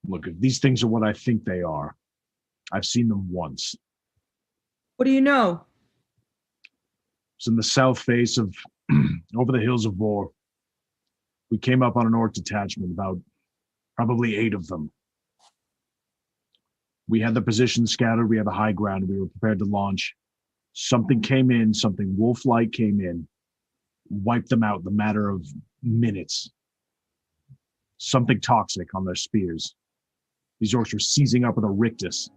Look, if these things are what I think they are, I've seen them once. What do you know? It's in the south face of over the hills of Vor. We came up on an orc detachment, about probably 8 of them. We had the position scattered. We had the high ground. We were prepared to launch. Something came in, something wolf-like came in, wiped them out in the matter of minutes. Something toxic on their spears. These orcs were seizing up with a rictus,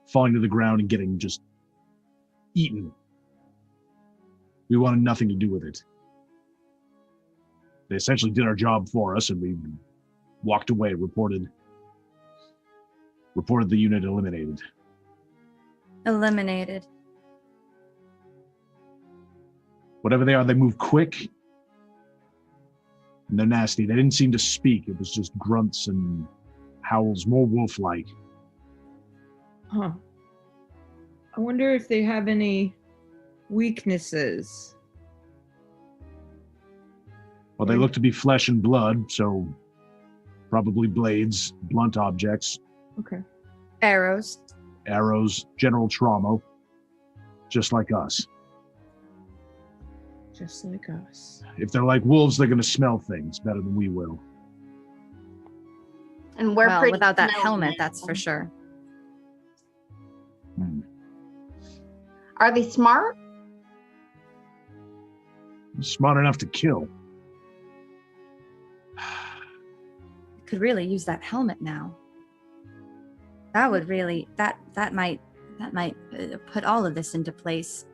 falling to the ground and getting just eaten. We wanted nothing to do with it. They essentially did our job for us, and we walked away, reported the unit eliminated. Eliminated. Whatever they are, they move quick, and they're nasty. They didn't seem to speak. It was just grunts and howls, more wolf-like. Huh. I wonder if they have any weaknesses. Well, they look to be flesh and blood, so probably blades, blunt objects, Okay. Arrows. arrows, general trauma, just like us. Just like us. If they're like wolves, they're going to smell things better than we will. And we're Well, pretty without that smelly helmet, now. that's for sure. Are they smart? Smart enough to kill. Could really use that helmet now. That would really that might put all of this into place.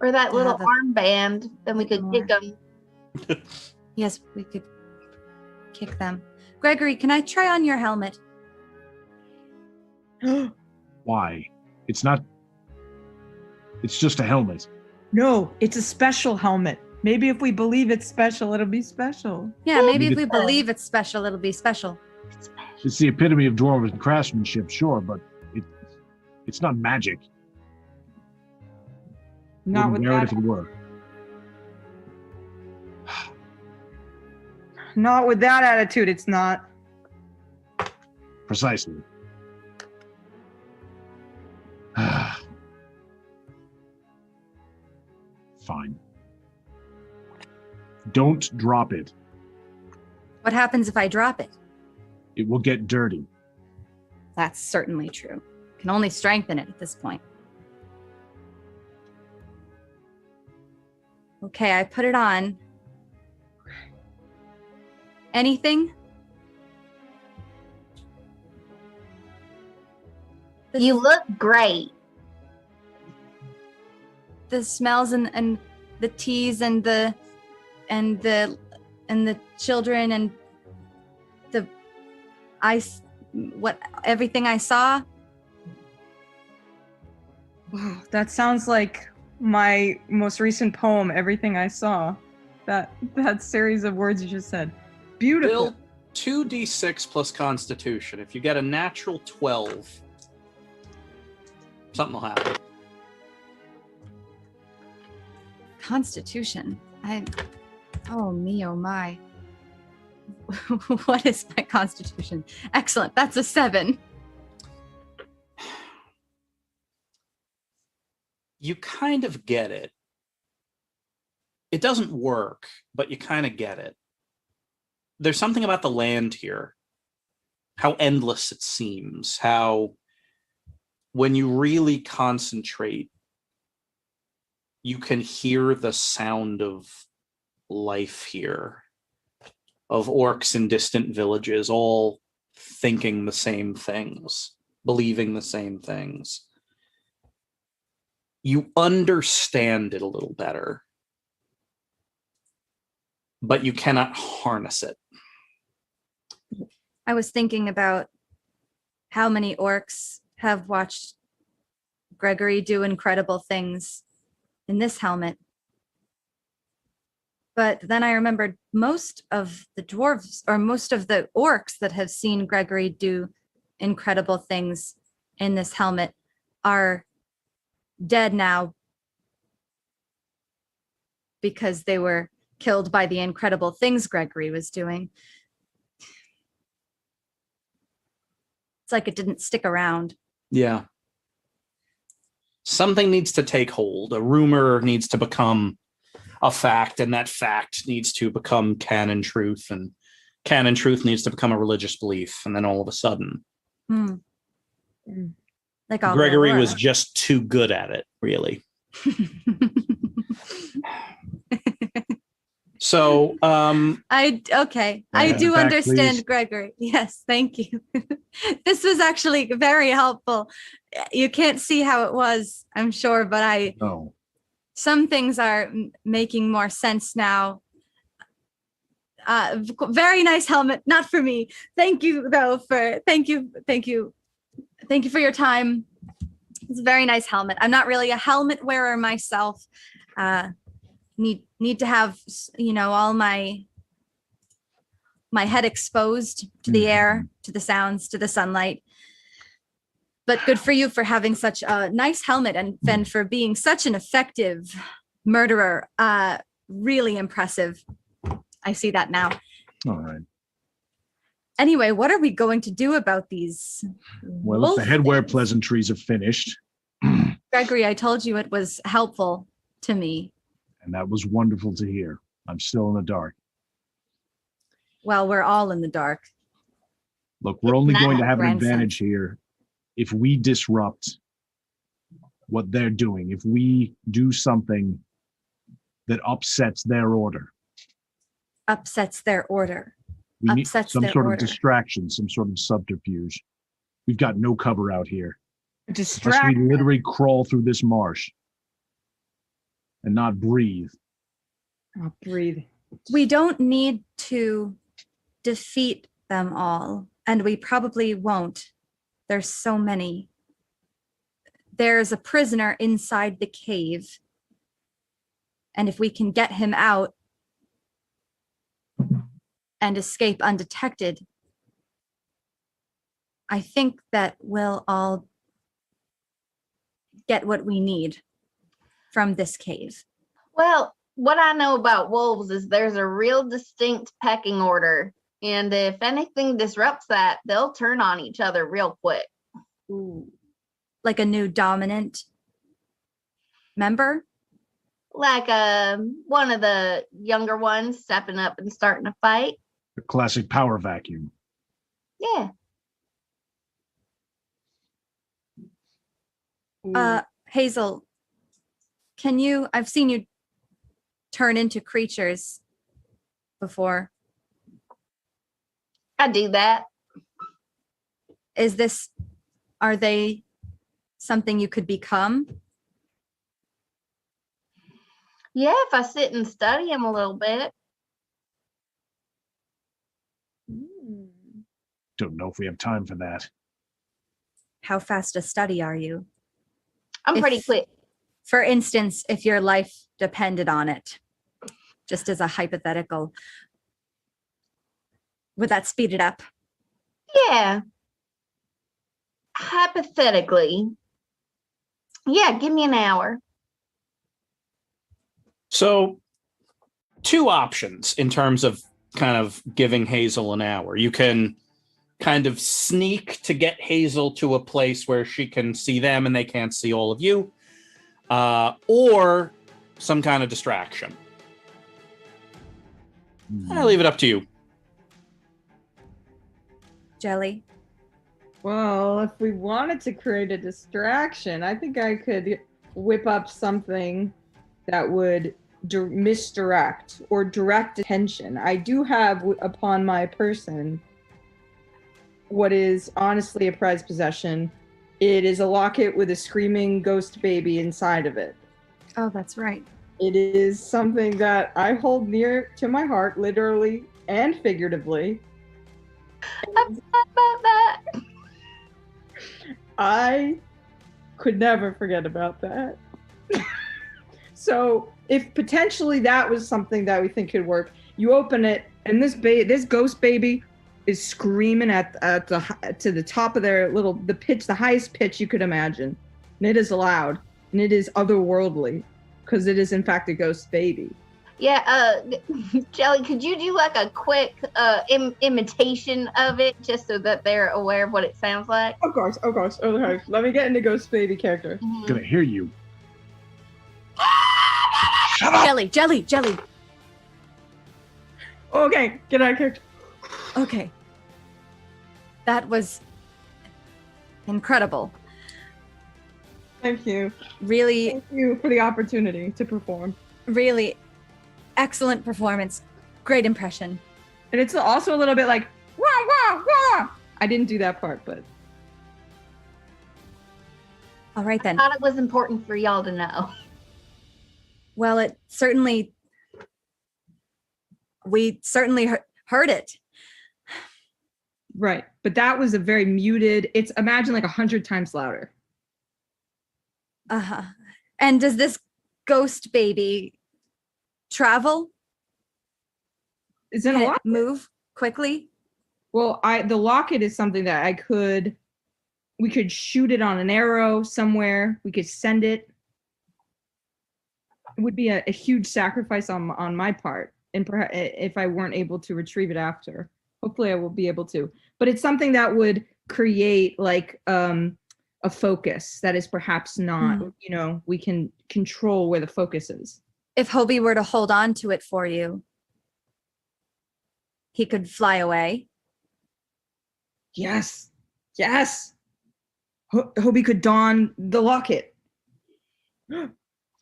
Or that To little have a armband? Then we could kick them. Yes, we could kick them. Gregory, can I try on your helmet? Why? It's not. It's just a helmet. No, it's a special helmet. Maybe if we believe it's special, it'll be special. Yeah, maybe if Maybe we believe it's special, it'll be special. It's the epitome of dwarven craftsmanship, sure, but it's not magic. Not with Wouldn't wear it that. if it were. Not with that attitude. It's not. Precisely. Fine. Don't drop it. What happens if I drop it? It will get dirty. That's certainly true. Can only strengthen it at this point. Okay, I put it on. Anything? You look great. The smells and the teas and the children and the everything I saw. Wow, that sounds like my most recent poem, Everything I Saw. That series of words you just said. Beautiful. Bill, 2d6 plus Constitution. If you get a natural 12, Something will happen. Constitution. Oh me, oh my. What is my constitution? Excellent. That's a 7. You kind of get it. It doesn't work, but you kind of get it. There's something about the land here, how endless it seems, how when you really concentrate, you can hear the sound of life here, of orcs in distant villages, all thinking the same things, believing the same things. You understand it a little better, but you cannot harness it. I was thinking about how many orcs have watched Gregory do incredible things in this helmet. But then I remembered most of the dwarves, or most of the orcs that have seen Gregory do incredible things in this helmet are dead now because they were killed by the incredible things Gregory was doing. It's like it didn't stick around. Yeah. Something needs to take hold. A rumor needs to become a fact, and that fact needs to become canon truth, and canon truth needs to become a religious belief, and then all of a sudden, Like all Gregory war. was just too good at it, really. So, I do back, understand, please. Gregory. Yes, thank you. This was actually very helpful. You can't see how it was, I'm sure, but No. some things are making more sense now. Very nice helmet, not for me. Thank you though thank you for your time. It's a very nice helmet. I'm not really a helmet wearer myself. Need to have, all my head exposed to the air, to the sounds, to the sunlight. But good for you for having such a nice helmet and for being such an effective murderer. Really impressive. I see that now. All right. Anyway, what are we going to do about these? Well, if the wolf headwear things? pleasantries are finished, Gregory, I told you it was helpful to me. and that was wonderful to hear. I'm still in the dark. Well, we're all in the dark. Look, we're only Not going to have an grandson. advantage here if we disrupt what they're doing, if we do something that upsets their order. Upsets their order. We need Upsets some their sort order. of distraction, some sort of subterfuge. We've got no cover out here. Unless Distract. we literally crawl through this marsh and not breathe. I'll breathe. We don't need to defeat them all, and we probably won't. There's so many. There's a prisoner inside the cave, and if we can get him out and escape undetected, I think that we'll all get what we need from this cave. Well, what I know about wolves is there's a real distinct pecking order. And if anything disrupts that, they'll turn on each other real quick. Ooh. Like a new dominant member? Like one of the younger ones stepping up and starting a fight. The classic power vacuum. Yeah. Hazel, I've seen you turn into creatures before. I do that. Are they something you could become? Yeah, if I sit and study them a little bit. Don't know if we have time for that. How fast a study are you? I'm pretty quick. For instance, if your life depended on it, just as a hypothetical, would that speed it up? Yeah. Hypothetically. Yeah, give me an hour. So, two options in terms of kind of giving Hazel an hour. You can kind of sneak to get Hazel to a place where she can see them and they can't see all of you, or some kind of distraction. I'll leave it up to you. Jelly. Well, if we wanted to create a distraction, I think I could whip up something that would misdirect or direct attention. I do have upon my person what is honestly a prized possession. It is a locket with a screaming ghost baby inside of it. Oh, that's right. It is something that I hold near to my heart, literally and figuratively. I'm sad about that. I could never forget about that. So if potentially that was something that we think could work, you open it and this ghost baby is screaming at to the top of their the highest pitch you could imagine, and it is loud and it is otherworldly because it is in fact a ghost baby. Yeah, Jelly, could you do like a quick imitation of it just so that they're aware of what it sounds like? Of course. Okay. Let me get into ghost baby character. Mhm. Gonna hear you. Shut up. Jelly. Okay, get out of character. Okay. That was incredible. Thank you. Really, Thank you for the opportunity to perform. really excellent performance. Great impression. And it's also a little bit like, wah, wah, wah. I didn't do that part, but All right then. Thought it was important for y'all to know. Well, we certainly heard it. right. But that was a very muted, it's imagine like 100 times louder. Uh-huh. And does this ghost baby travel? Is it a Can it lot? move quickly? Well, the locket is something that we could shoot it on an arrow somewhere. We could send it. It would be a huge sacrifice on my part, and perhaps if I weren't able to retrieve it after. Hopefully, I will be able to. But it's something that would create like a focus that is perhaps not. We can control where the focus is. If Hobie were to hold on to it for you, he could fly away. Yes. Hobie could don the locket.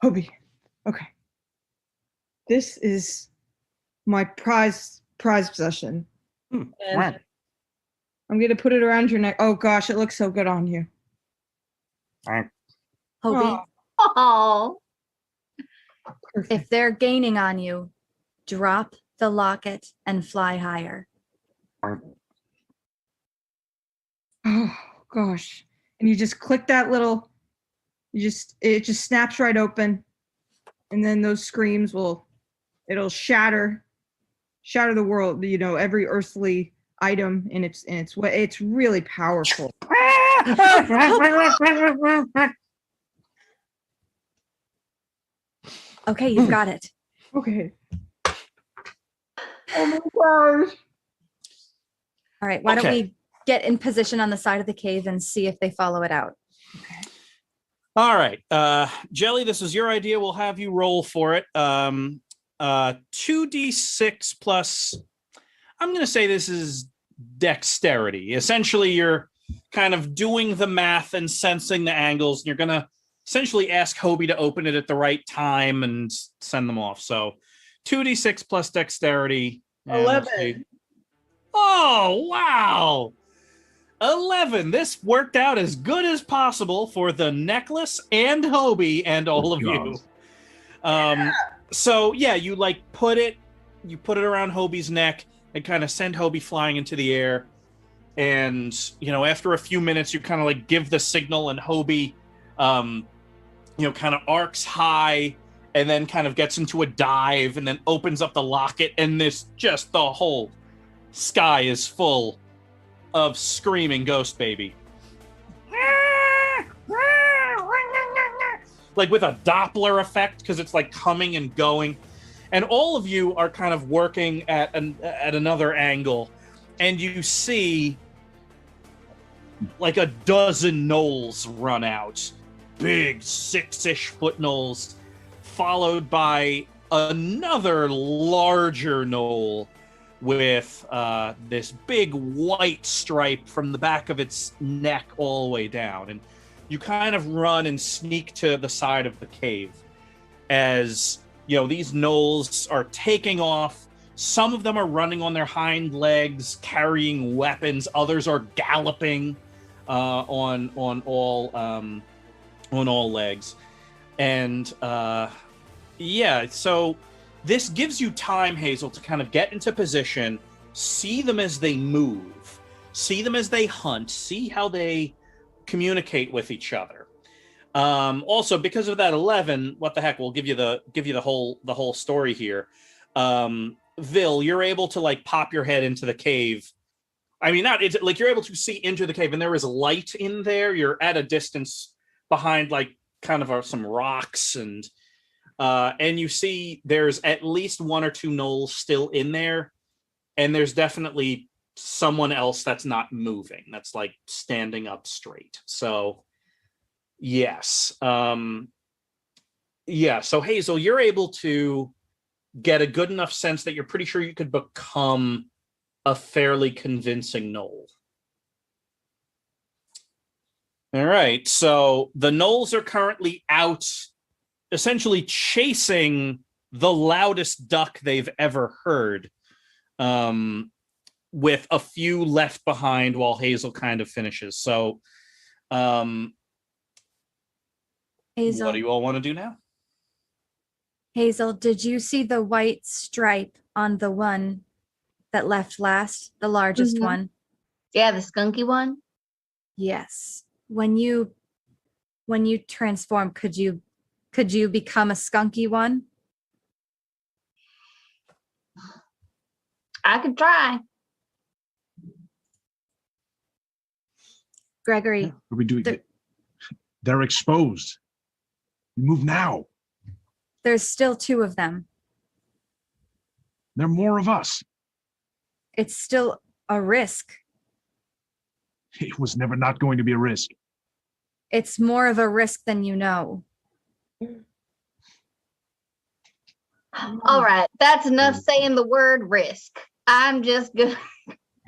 Hobie. Okay. This is my prize possession. And Wow. I'm going to put it around your neck. Oh gosh, it looks so good on you. Hobie, Oh, Oh, perfect. if they're gaining on you, drop the locket and fly higher. Oh gosh. And you just click that little, it just snaps right open. And then those screams it'll shatter the world, every earthly item in its way. It's really powerful. Okay, you've got it. Okay. Oh my gosh. All right, why don't Okay. we get in position on the side of the cave and see if they follow it out? All right. Jelly, this is your idea. We'll have you roll for it. 2d6 plus, I'm going to say this is dexterity. Essentially, you're kind of doing the math and sensing the angles. And you're going to essentially ask Hobie to open it at the right time and send them off. So 2d6 plus dexterity. And let's 11. see. Oh, wow. 11. This worked out as good as possible for the necklace and Hobie and all of you. So yeah, you put it around Hobie's neck and kind of send Hobie flying into the air. And after a few minutes, you kind of give the signal, and Hobie, kind of arcs high and then kind of gets into a dive and then opens up the locket, and the whole sky is full of screaming ghost baby. like with a Doppler effect, because it's like coming and going. And all of you are kind of working at another angle, and you see like a dozen gnolls run out, big 6-ish foot gnolls, followed by another larger gnoll with this big white stripe from the back of its neck all the way down. And you kind of run and sneak to the side of the cave as, you know, these gnolls are taking off. Some of them are running on their hind legs, carrying weapons. Others are galloping on all legs. And yeah, so this gives you time, Hazel, to kind of get into position, see them as they move, see them as they hunt, see how they communicate with each other. Also, because of that 11, what the heck? We'll give you the whole story here. Vil, you're able to like pop your head into the cave. I mean, not it's like you're able to see into the cave, and there is light in there. You're at a distance behind like kind of some rocks, and you see there's at least one or two gnolls still in there, and there's definitely someone else that's not moving, that's like standing up straight. So yes, yeah. So Hazel, you're able to get a good enough sense that you're pretty sure you could become a fairly convincing gnoll. All right, so the gnolls are currently out essentially chasing the loudest duck they've ever heard, with a few left behind while Hazel kind of finishes. So Hazel, what do you all want to do now? Hazel, did you see the white stripe on the one that left last, the largest one? Yeah, the skunky one. Yes. When you transform, could you become a skunky one? I could try. Gregory, What are we doing? The- They're exposed. You move now. there's still two of them. There are more of us. It's still a risk. It was never not going to be a risk. It's more of a risk than you know. All right, that's enough saying the word risk. I'm just gonna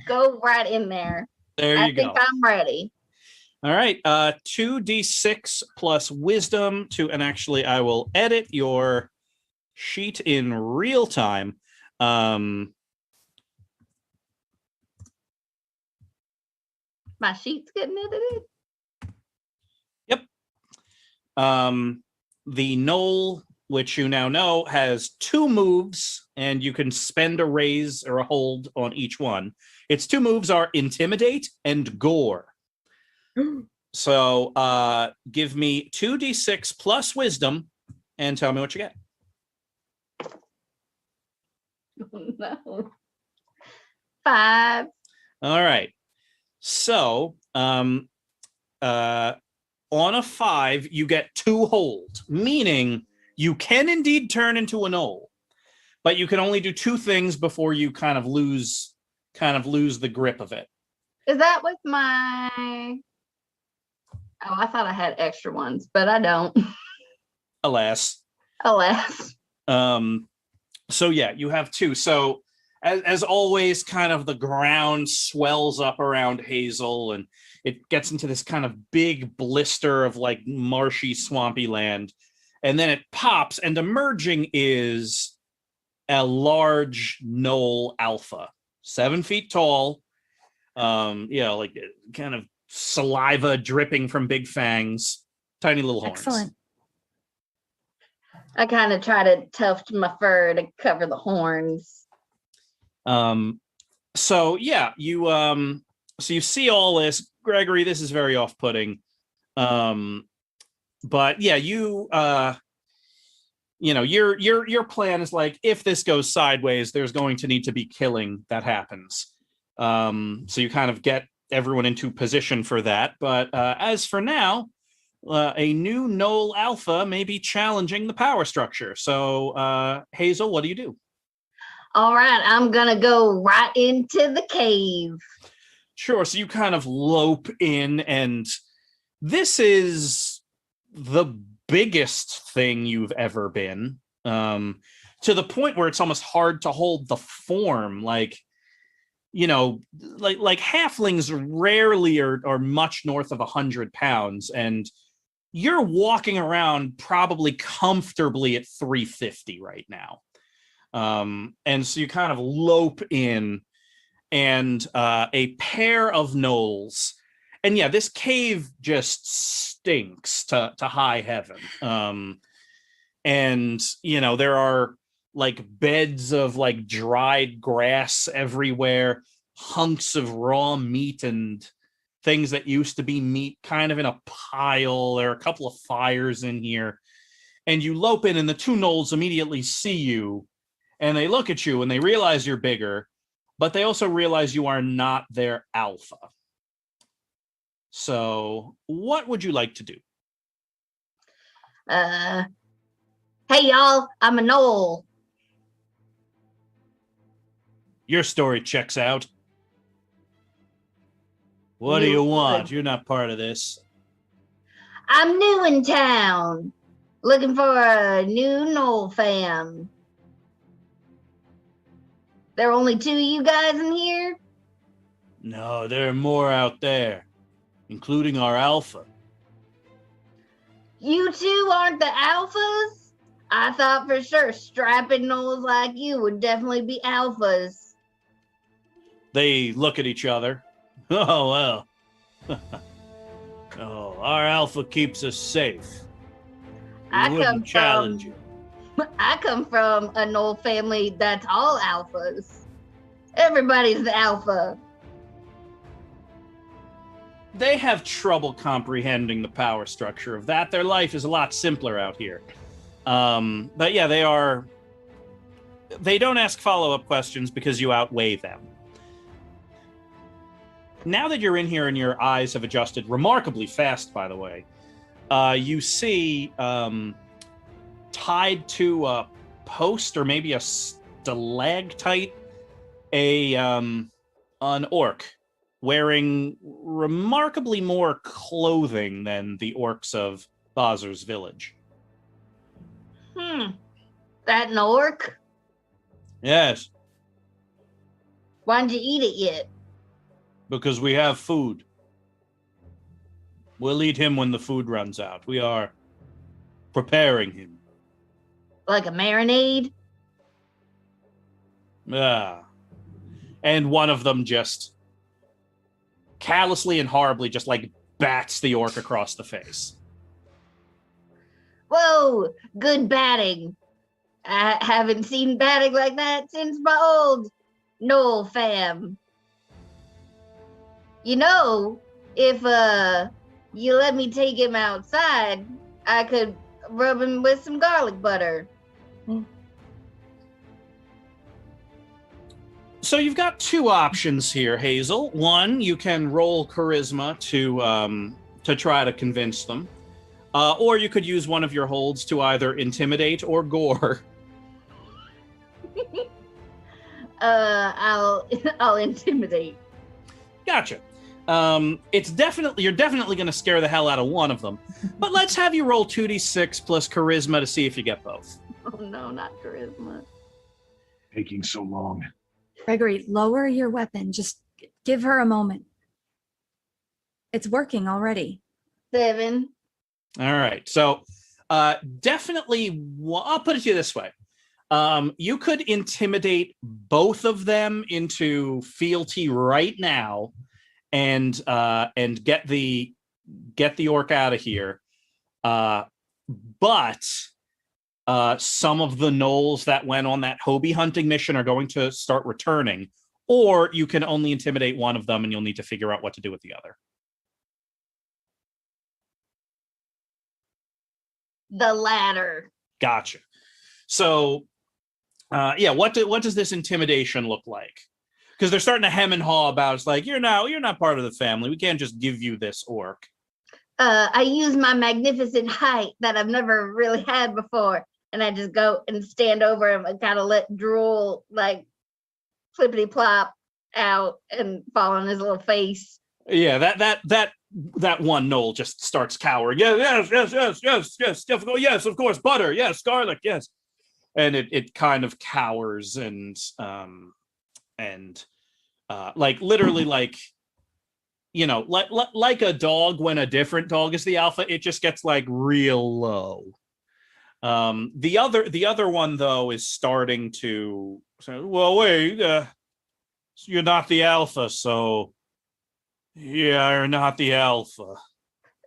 go right in there. There I you go. think I'm ready. All right, 2d6 plus wisdom and actually I will edit your sheet in real time. My sheet's getting edited. Yep. The gnoll, which you now know, has 2 moves, and you can spend a raise or a hold on each one. Its 2 moves are Intimidate and Gore. So give me 2d6 plus wisdom and tell me what you get. No. 5. All right. So on a 5, you get 2 hold, meaning you can indeed turn into a gnoll, but you can only do 2 things before you kind of lose the grip of it. Is that with my... Oh, I thought I had extra ones, but I don't. Alas. Alas. So yeah, you have 2. So as always, kind of the ground swells up around Hazel, and it gets into this kind of big blister of like marshy, swampy land. And then it pops, and emerging is a large gnoll alpha, 7 feet tall. Like kind of saliva dripping from big fangs, tiny little horns. Excellent. I kind of try to tuft my fur to cover the horns. So yeah, you see all this, Gregory. This is very off-putting. But yeah, your plan is like, if this goes sideways, there's going to need to be killing that happens. So you kind of get everyone into position for that. But as for now, A new Knoll Alpha may be challenging the power structure. So, Hazel, what do you do? All right, I'm gonna go right into the cave. Sure. So you kind of lope in, and this is the biggest thing you've ever been, to the point where it's almost hard to hold the form. Like, like halflings rarely are much north of 100 pounds, and you're walking around probably comfortably at 350 right now. And so you kind of lope in, and a pair of gnolls. And yeah, this cave just stinks to high heaven. And, there are like beds of like dried grass everywhere, hunks of raw meat and things that used to be meat kind of in a pile. There are a couple of fires in here. And you lope in, and the two gnolls immediately see you, and they look at you, and they realize you're bigger, but they also realize you are not their alpha. So what would you like to do? Hey y'all, I'm a gnoll. Your story checks out. What do you want? You're not part of this. I'm new in town, looking for a new gnoll fam. There are only two of you guys in here? No, there are more out there, including our alpha. You two aren't the alphas? I thought for sure strapping gnolls like you would definitely be alphas. They look at each other. Oh, well. Oh, our alpha keeps us safe. We wouldn't challenge you. I come from a gnoll family that's all alphas. Everybody's the alpha. They have trouble comprehending the power structure of that. Their life is a lot simpler out here. But yeah, they don't ask follow-up questions because you outweigh them. Now that you're in here and your eyes have adjusted remarkably fast, by the way, you see tied to a post or maybe a stalactite, an orc wearing remarkably more clothing than the orcs of Bazar's village. That an orc? Yes, Why didn't you eat it yet? because we have food. We'll eat him when the food runs out. We are preparing him. Like a marinade? Ah. And one of them just callously and horribly just like bats the orc across the face. Whoa, good batting. I haven't seen batting like that since my old Knoll fam. If you let me take him outside, I could rub him with some garlic butter. So you've got two options here, Hazel. One, you can roll charisma to try to convince them. Or you could use one of your holds to either intimidate or gore. I'll intimidate. Gotcha. You're definitely going to scare the hell out of one of them. But let's have you roll 2d6 plus charisma to see if you get both. Oh no, not charisma. Taking so long. Gregory, lower your weapon. Just give her a moment. It's working already. 7. All right. So definitely, I'll put it to you this way. You could intimidate both of them into fealty right now and get the orc out of here. But some of the gnolls that went on that Hobie hunting mission are going to start returning, or you can only intimidate one of them and you'll need to figure out what to do with the other. The latter. Gotcha. So, what does this intimidation look like? Because they're starting to hem and haw about. It's like you're not part of the family. We can't just give you this orc. I use my magnificent height that I've never really had before, and I just go and stand over him and kind of let drool like flippity plop out and fall on his little face. Yeah, that one Noel just starts cowering. Yes, yes, of course, butter, yes, garlic, yes. And it kind of cowers and like literally like, you know, like a dog when a different dog is the alpha, it just gets like real low. The other one though is starting to say, well, wait, you're not the alpha, so yeah, you're not the alpha.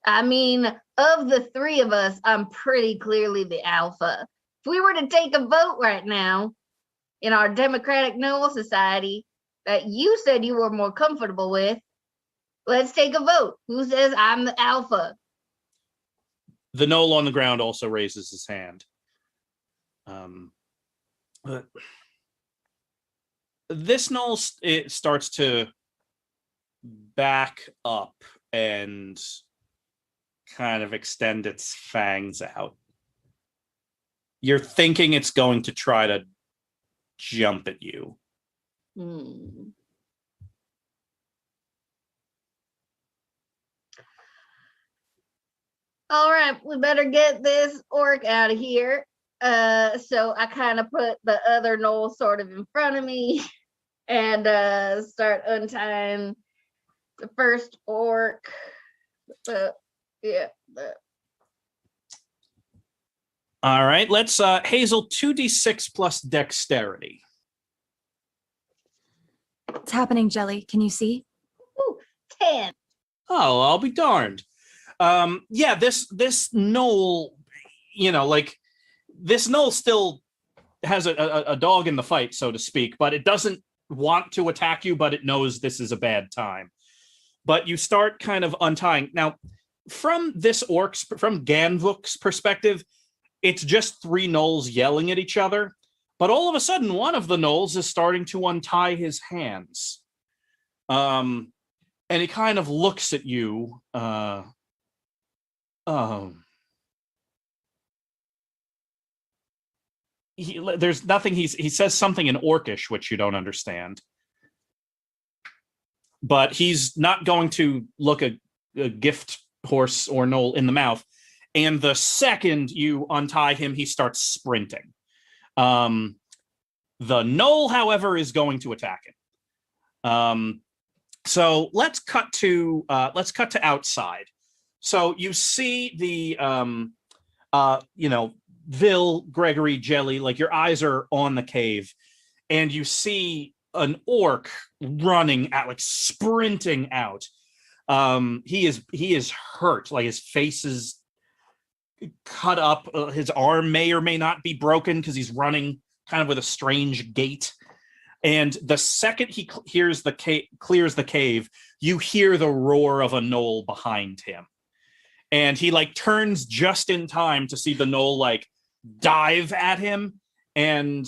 I mean, of the three of us, I'm pretty clearly the alpha. If we were to take a vote right now in our democratic Noel society that you said you were more comfortable with, let's take a vote. Who says I'm the alpha? The Noel on the ground also raises his hand. But this Noel it starts to back up and kind of extend its fangs out. You're thinking it's going to try to jump at you. All right, we better get this orc out of here. So I kind of put the other Noel sort of in front of me and start untying the first orc. All right, let's Hazel 2d6 plus dexterity. What's happening, Jelly? Can you see? Ooh, 10. Oh, I'll be darned. Yeah, this Noel, you know, like this Noel still has a dog in the fight, so to speak, but it doesn't want to attack you, but it knows this is a bad time. But you start kind of untying. Now, from Ganvuk's perspective, it's just three Noels yelling at each other. But all of a sudden, one of the Noels is starting to untie his hands. And he kind of looks at you. There's nothing. He says something in Orcish, which you don't understand. But he's not going to look a gift horse or Noel in the mouth. And the second you untie him, he starts sprinting. The Noel, however, is going to attack him. So let's cut to outside. So you see the Vil, Gregory, Jelly, like your eyes are on the cave, and you see an orc running out, like sprinting out. He is hurt, like his face is cut up. His arm may or may not be broken because he's running kind of with a strange gait. And the second he clears the cave, you hear the roar of a Noel behind him. And he like turns just in time to see the Noel like dive at him. And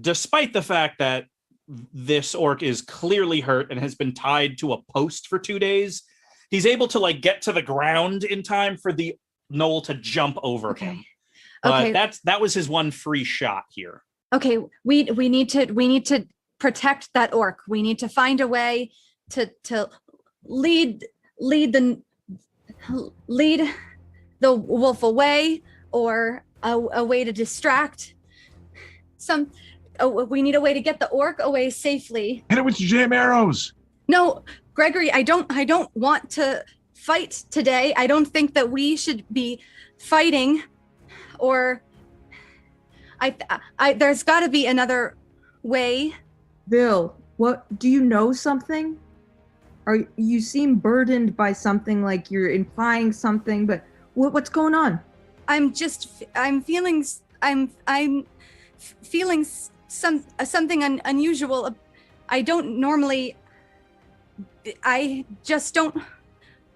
despite the fact that this orc is clearly hurt and has been tied to a post for 2 days, he's able to like get to the ground in time for the Noel to jump over him. But that was his one free shot here. Okay, we need to protect that orc. We need to find a way to lead the wolf away, or a way to distract we need a way to get the orc away safely. Hit it with your jam arrows. No, Gregory, I don't want to fight today. I don't think that we should be fighting, or there's got to be another way. Bill, what, do you know something? You seem burdened by something, like you're implying something, but what's going on? I'm feeling something unusual. I don't normally. I just don't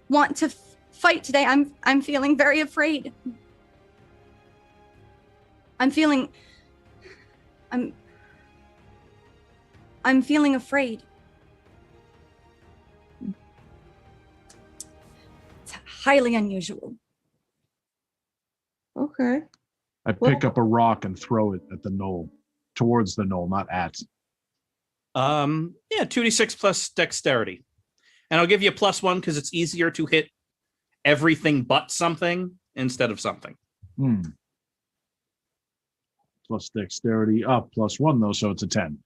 want to fight today. I'm feeling very afraid. I'm feeling afraid. highly unusual. Okay. I pick up a rock and throw it at the knoll, towards the knoll, not at. Yeah, 2d6 plus dexterity. And I'll give you a +1 because it's easier to hit everything but something instead of something. Plus dexterity up, +1 though, so it's a 10.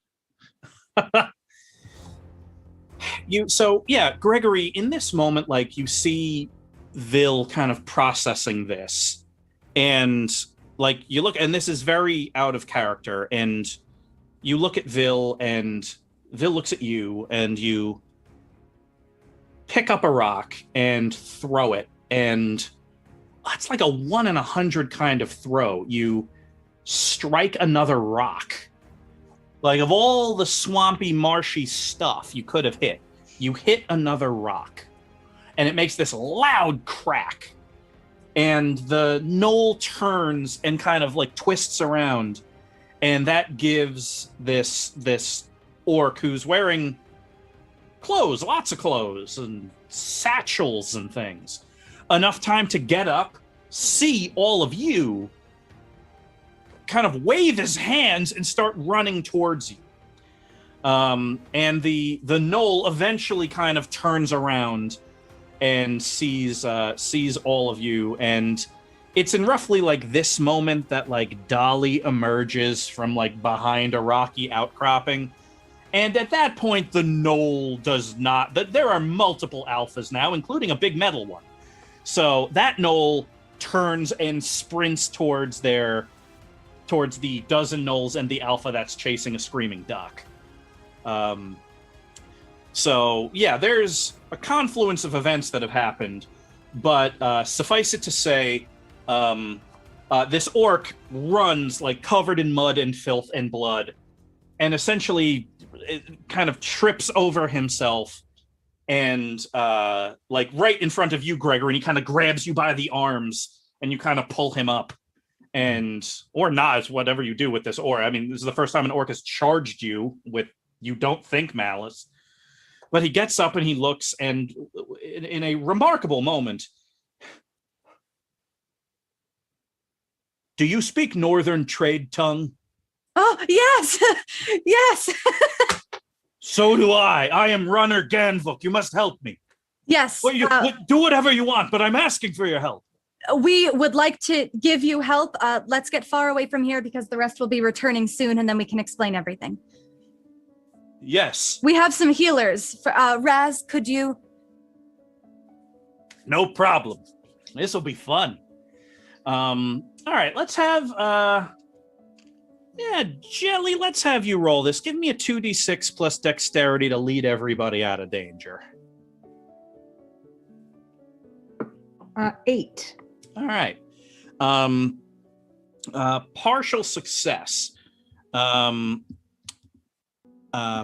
Gregory, in this moment, like you see Vil kind of processing this, and like you look, and this is very out of character, and you look at Vil, and Vil looks at you, and you pick up a rock and throw it, and it's like a 1 in 100 kind of throw. You strike another rock. Like, of all the swampy, marshy stuff you could have hit, you hit another rock. And it makes this loud crack. And the knoll turns and kind of like twists around. And that gives this orc who's wearing clothes, lots of clothes, and satchels and things, enough time to get up, see all of you, kind of wave his hands and start running towards you. And the knoll eventually kind of turns around and sees all of you, and it's in roughly like this moment that like Dolly emerges from like behind a rocky outcropping. And at that point, the knoll does not. There are multiple alphas now, including a big metal one. So that knoll turns and sprints towards the dozen gnolls and the alpha that's chasing a screaming duck. So yeah, there's a confluence of events that have happened, but suffice it to say, this orc runs like covered in mud and filth and blood, and essentially it kind of trips over himself and like right in front of you, Gregor, and he kind of grabs you by the arms and you kind of pull him up. And or not, whatever you do with this orc. I mean, this is the first time an orc has charged you with you don't think malice. But he gets up and he looks, and in a remarkable moment, do you speak Northern trade tongue? Oh, yes. Yes. So do I. I am Runner Ganvuk. You must help me. Yes. Well, do whatever you want, but I'm asking for your help. We would like to give you help. Let's get far away from here because the rest will be returning soon, and then we can explain everything. Yes. We have some healers. Raz, could you? No problem. This will be fun. All right, let's have Jelly, let's have you roll this. Give me a 2d6 plus dexterity to lead everybody out of danger. 8. All right. Partial success.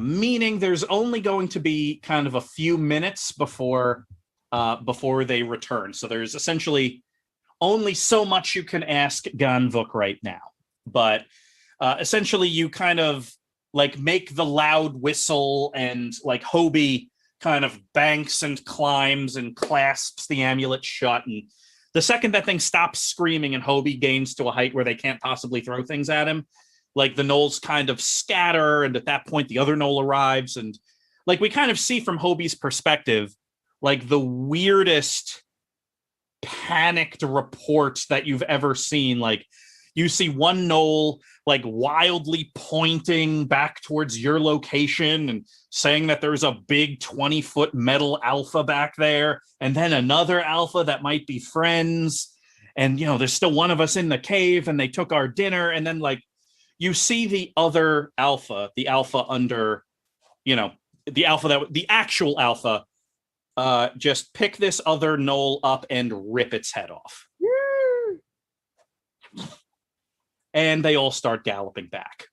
Meaning there's only going to be kind of a few minutes before they return. So there's essentially only so much you can ask Ganvuk right now. But essentially you kind of like make the loud whistle, and like Hobie kind of banks and climbs and clasps the amulet shut, and the second that thing stops screaming and Hobie gains to a height where they can't possibly throw things at him, like the gnolls kind of scatter, and at that point the other gnoll arrives, and like we kind of see from Hobie's perspective like the weirdest panicked reports that you've ever seen. Like you see one gnoll like wildly pointing back towards your location and saying that there's a big 20-foot metal alpha back there, and then another alpha that might be friends, and there's still one of us in the cave and they took our dinner. And then like you see the other alpha, the alpha under, the actual alpha, just pick this other gnoll up and rip its head off. And they all start galloping back.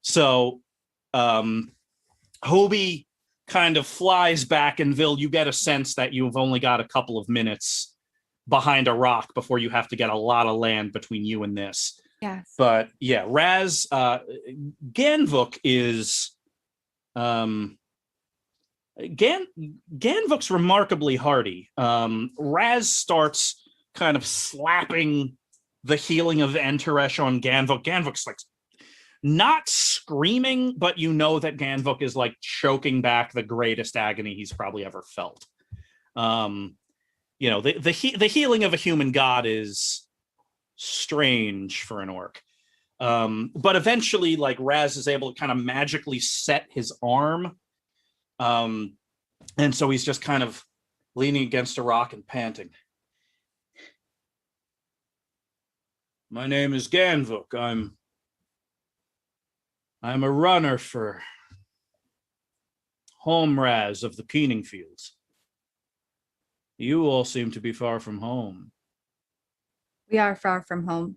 So Hobie kind of flies back, and Vil, you get a sense that you've only got a couple of minutes behind a rock before you have to get a lot of land between you and this. Yes. But yeah, Ganvuk is Ganvuk's remarkably hardy. Raz starts kind of slapping the healing of Enteresh on Ganvuk. Ganvuk's like not screaming, but you know that Ganvuk is like choking back the greatest agony he's probably ever felt. You know, the healing of a human god is strange for an orc. But eventually, like, Raz is able to kind of magically set his arm. And so he's just kind of leaning against a rock and panting. My name is Ganvuk. I'm a runner for Home Raz of the Keening Fields. You all seem to be far from home. We are far from home.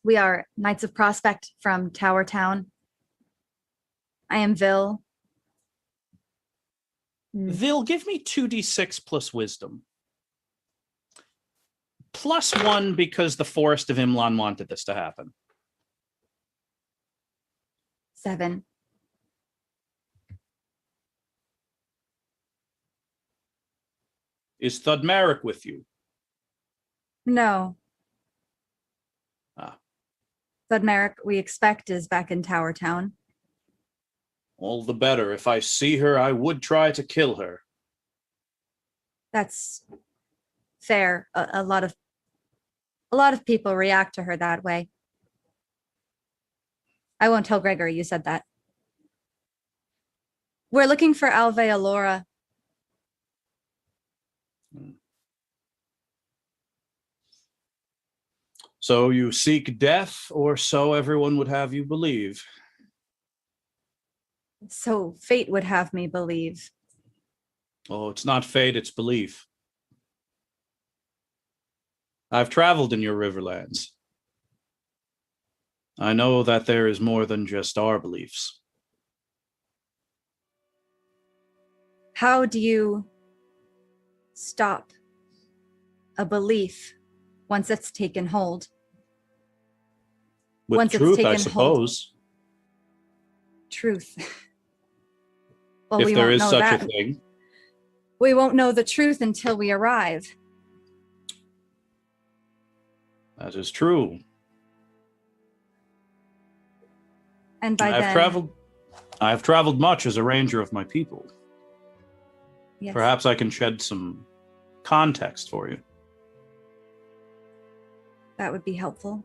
We are Knights of Prospect from Tower Town. I am Vil. Vil, give me 2d6 plus wisdom. +1 because the Forest of Imlan wanted this to happen. 7. Is Thudmeric with you? No. Ah. Thudmeric, we expect, is back in Tower Town. All the better. If I see her, I would try to kill her. That's fair. A lot of people react to her that way. I won't tell Gregory you said that. We're looking for Alve Alora. So you seek death, or so everyone would have you believe. So fate would have me believe. Oh, it's not fate, it's belief. I've traveled in your riverlands. I know that there is more than just our beliefs. How do you stop a belief once it's taken hold? With Once it's truth, I taken suppose. Truth. Well, If we there won't is know such that. a thing. We won't know the truth until we arrive. That is true. And by I've traveled much as a ranger of my people. yes, Perhaps I can shed some context for you. that would be helpful.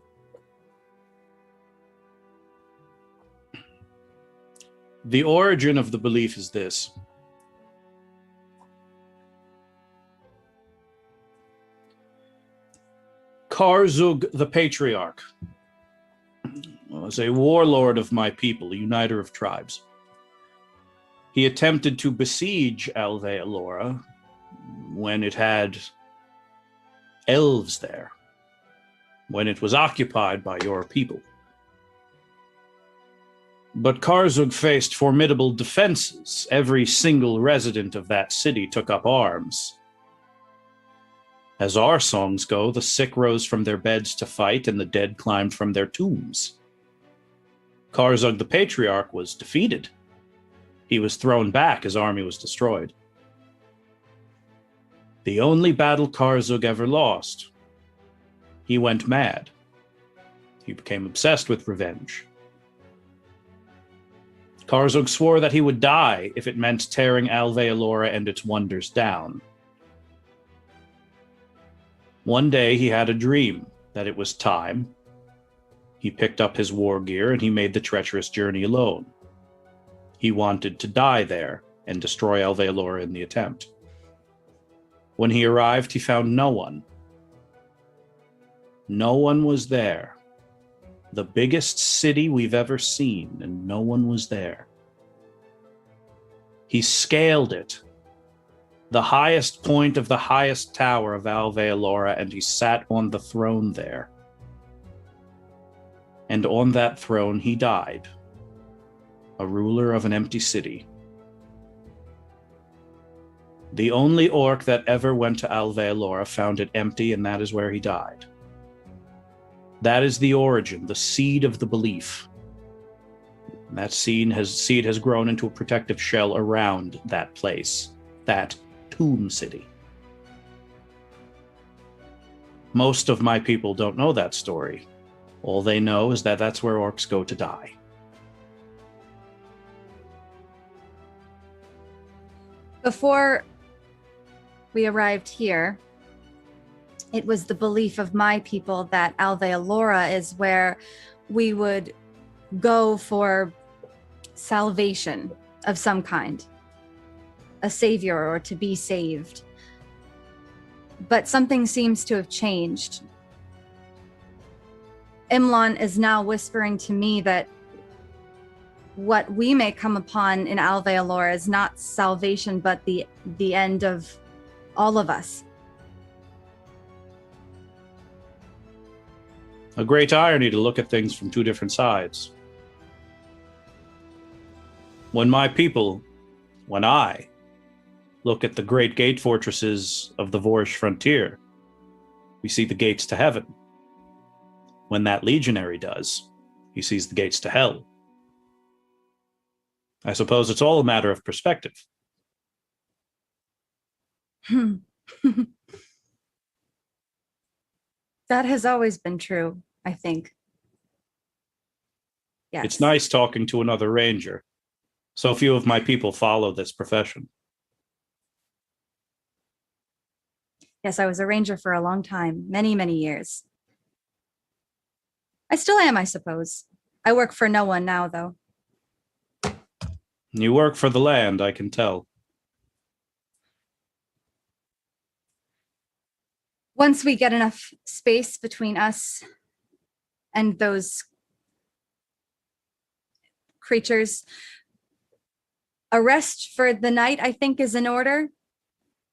The origin of the belief is this. Karzug the Patriarch was a warlord of my people, a uniter of tribes. He attempted to besiege Alve Alora when it had elves there, when it was occupied by your people. But Karzug faced formidable defenses. Every single resident of that city took up arms. As our songs go, the sick rose from their beds to fight, and the dead climbed from their tombs. Karzug the Patriarch was defeated. He was thrown back, his army was destroyed. The only battle Karzug ever lost. He went mad. He became obsessed with revenge. Karzug swore that he would die if it meant tearing Alve Alora and its wonders down. One day he had a dream that it was time. He picked up his war gear and he made the treacherous journey alone. He wanted to die there and destroy Alve Alora in the attempt. When he arrived, he found no one. No one was there. The biggest city we've ever seen, and no one was there. He scaled it, the highest point of the highest tower of Alve Alora, and he sat on the throne there. And on that throne he died, a ruler of an empty city. The only orc that ever went to Alve Alora found it empty, and that is where he died. That is the origin, the seed of the belief. And that seed has grown into a protective shell around that place, that tomb city. Most of my people don't know that story. All they know is that that's where orcs go to die. Before we arrived here, it was the belief of my people that Alveolora is where we would go for salvation of some kind, a savior or to be saved. But something seems to have changed. Imlan is now whispering to me that what we may come upon in Alveolora is not salvation, but the end of all of us. A great irony to look at things from two different sides. When I look at the great gate fortresses of the Vorish frontier, we see the gates to heaven. When that legionary does, he sees the gates to hell. I suppose it's all a matter of perspective. That has always been true, I think. Yes. It's nice talking to another ranger. So few of my people follow this profession. Yes, I was a ranger for a long time, many, many years. I still am, I suppose. I work for no one now, though. You work for the land, I can tell. Once we get enough space between us and those creatures, a rest for the night, I think, is in order.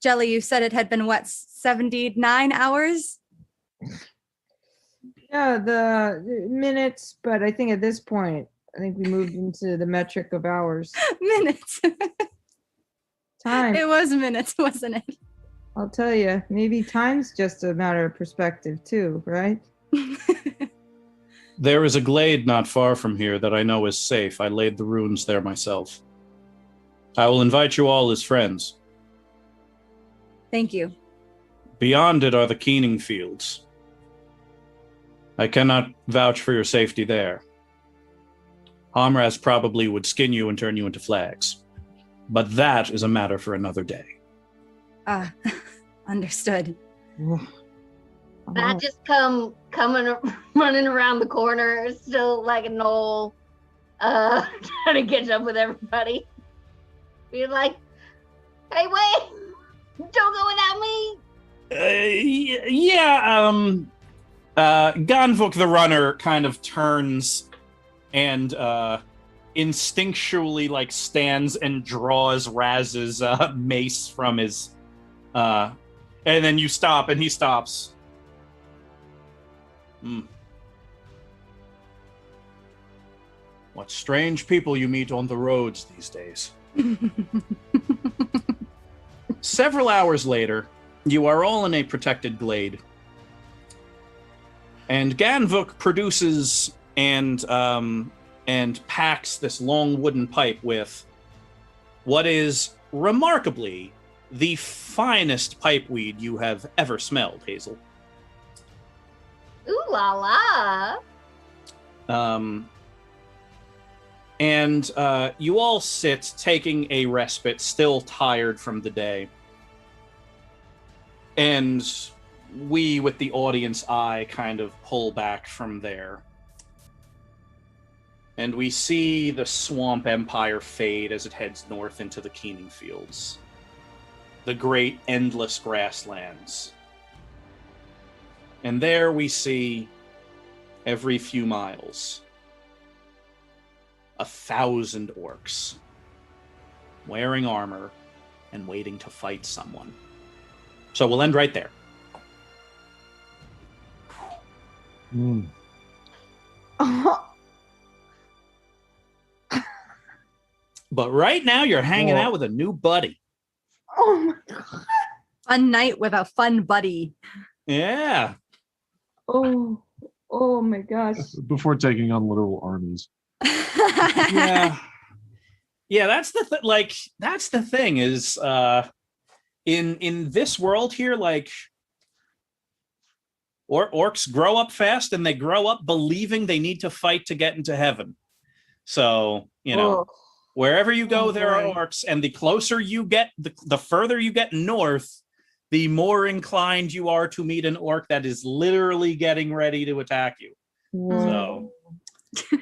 Jelly, you said it had been, what, 79 hours? Yeah, the minutes, but I think at this point, I think we moved into the metric of hours. Minutes. Time. It was minutes, wasn't it? I'll tell you, maybe time's just a matter of perspective too, right? There is a glade not far from here that I know is safe. I laid the runes there myself. I will invite you all as friends. Thank you. Beyond it are the keening fields. I cannot vouch for your safety there. Hamraz probably would skin you and turn you into flags. But that is a matter for another day. Understood. That just coming running around the corner, still like a knoll, trying to catch up with everybody. Be like, hey, wait, don't go without me. Ganvuk the runner kind of turns and instinctually like stands and draws Raz's mace from his and then you stop and he stops. What strange people you meet on the roads these days. Several hours later, you are all in a protected glade. And Ganvuk produces and packs this long wooden pipe with what is remarkably the finest pipeweed you have ever smelled, Hazel. Ooh la la. And you all sit, taking a respite, still tired from the day. And we, with the audience eye, kind of pull back from there. And we see the swamp empire fade as it heads north into the Keening Fields. The great endless grasslands. And there we see, every few miles, 1,000 orcs wearing armor and waiting to fight someone. So we'll end right there. But right now you're hanging out with a new buddy. Oh my god. Fun night with a fun buddy. Yeah. Oh my gosh. Before taking on literal armies. Yeah. Yeah, that's the thing is in this world here, like orcs grow up fast and they grow up believing they need to fight to get into heaven. So, wherever you go, there are orcs, and the closer you get, the further you get north, the more inclined you are to meet an orc that is literally getting ready to attack you. Whoa. So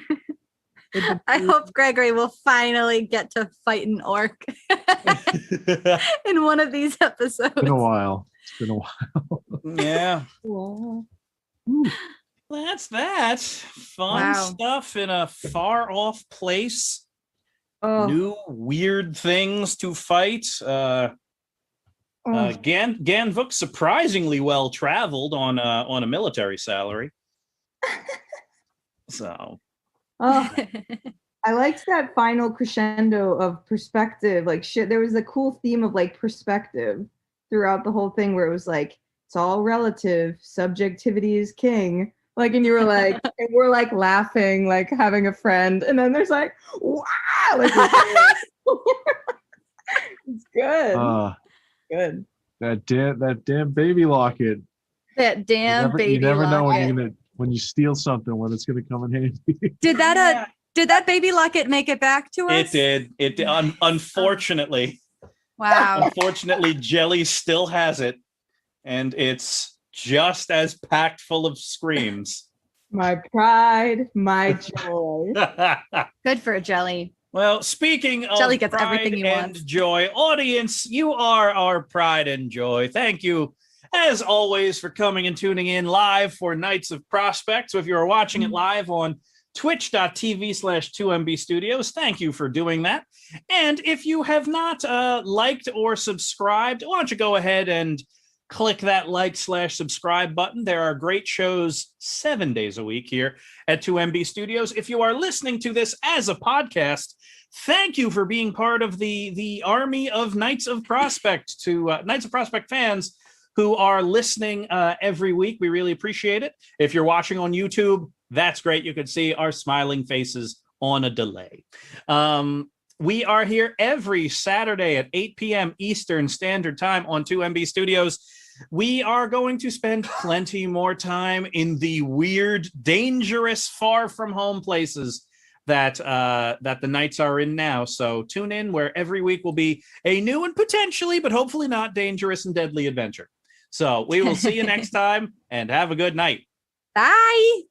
I hope Gregory will finally get to fight an orc in one of these episodes. It's been a while. It's been a while. yeah. Whoa. That's that. Fun Wow. stuff in a far off place. Oh. New weird things to fight. Ganvuk surprisingly well traveled on a military salary. So Oh, I liked that final crescendo of perspective. Like shit, there was a cool theme of like perspective throughout the whole thing where it was like, it's all relative, subjectivity is king. Like, and you were like, and we're like laughing, like having a friend. And then there's like, wow, like it's good. Good. That damn baby locket. That damn baby You never know locket. when you steal something when it's gonna come in handy. Did that baby locket make it back to us? it did. Unfortunately. Wow. Unfortunately, Jelly still has it, and it's just as packed full of screams. My pride, my joy. Good for Jelly. Well, speaking of Jelly gets pride everything he and wants. joy, audience, you are our pride and joy. Thank you, as always, for coming and tuning in live for Nights of Prospect. So if you're watching it live on twitch.tv/2MB Studios, thank you for doing that. And if you have not liked or subscribed, why don't you go ahead and click that like/subscribe button. There are great shows 7 days a week here at 2MB Studios. If you are listening to this as a podcast, thank you for being part of the army of Knights of Prospect to Knights of Prospect fans who are listening every week. We really appreciate it. If you're watching on YouTube, that's great. You can see our smiling faces on a delay. We are here every Saturday at 8 p.m. Eastern Standard Time on 2MB Studios. We are going to spend plenty more time in the weird, dangerous, far from home places that the Knights are in now. So tune in where every week will be a new and potentially, but hopefully not dangerous and deadly adventure. So we will see you next time, and have a good night. Bye.